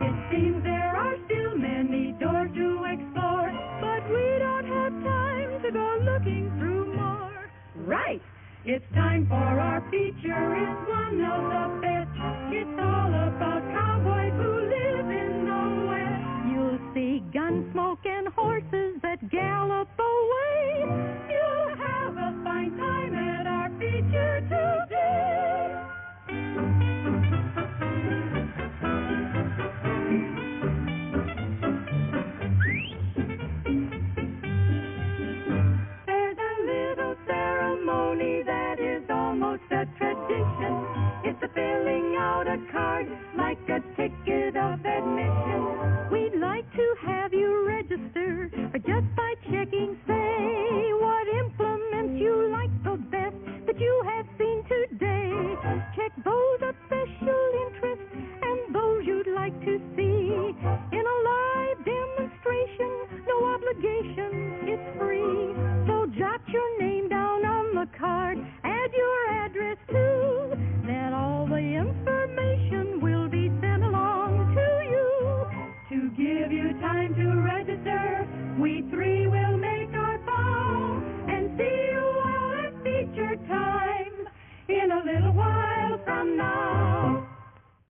It seems there are still many doors to explore, but we don't have time to go looking through more. Right! It's time for our feature. It's one of the best. It's all about cowboys who live in the West. You'll see gunsmoke and horses that gallop away. You'll have a fine time at our feature today. There's a little ceremony that is almost a tradition. It's the filling out a card like a ticket of admission. We'd like to have you register just by checking, say, what implements you like the best that you have seen today. Check those of special interest and those you'd like to see. In a live demonstration, no obligation, it's free. So jot your name down on the card, add your address too, then all give you time to register. We three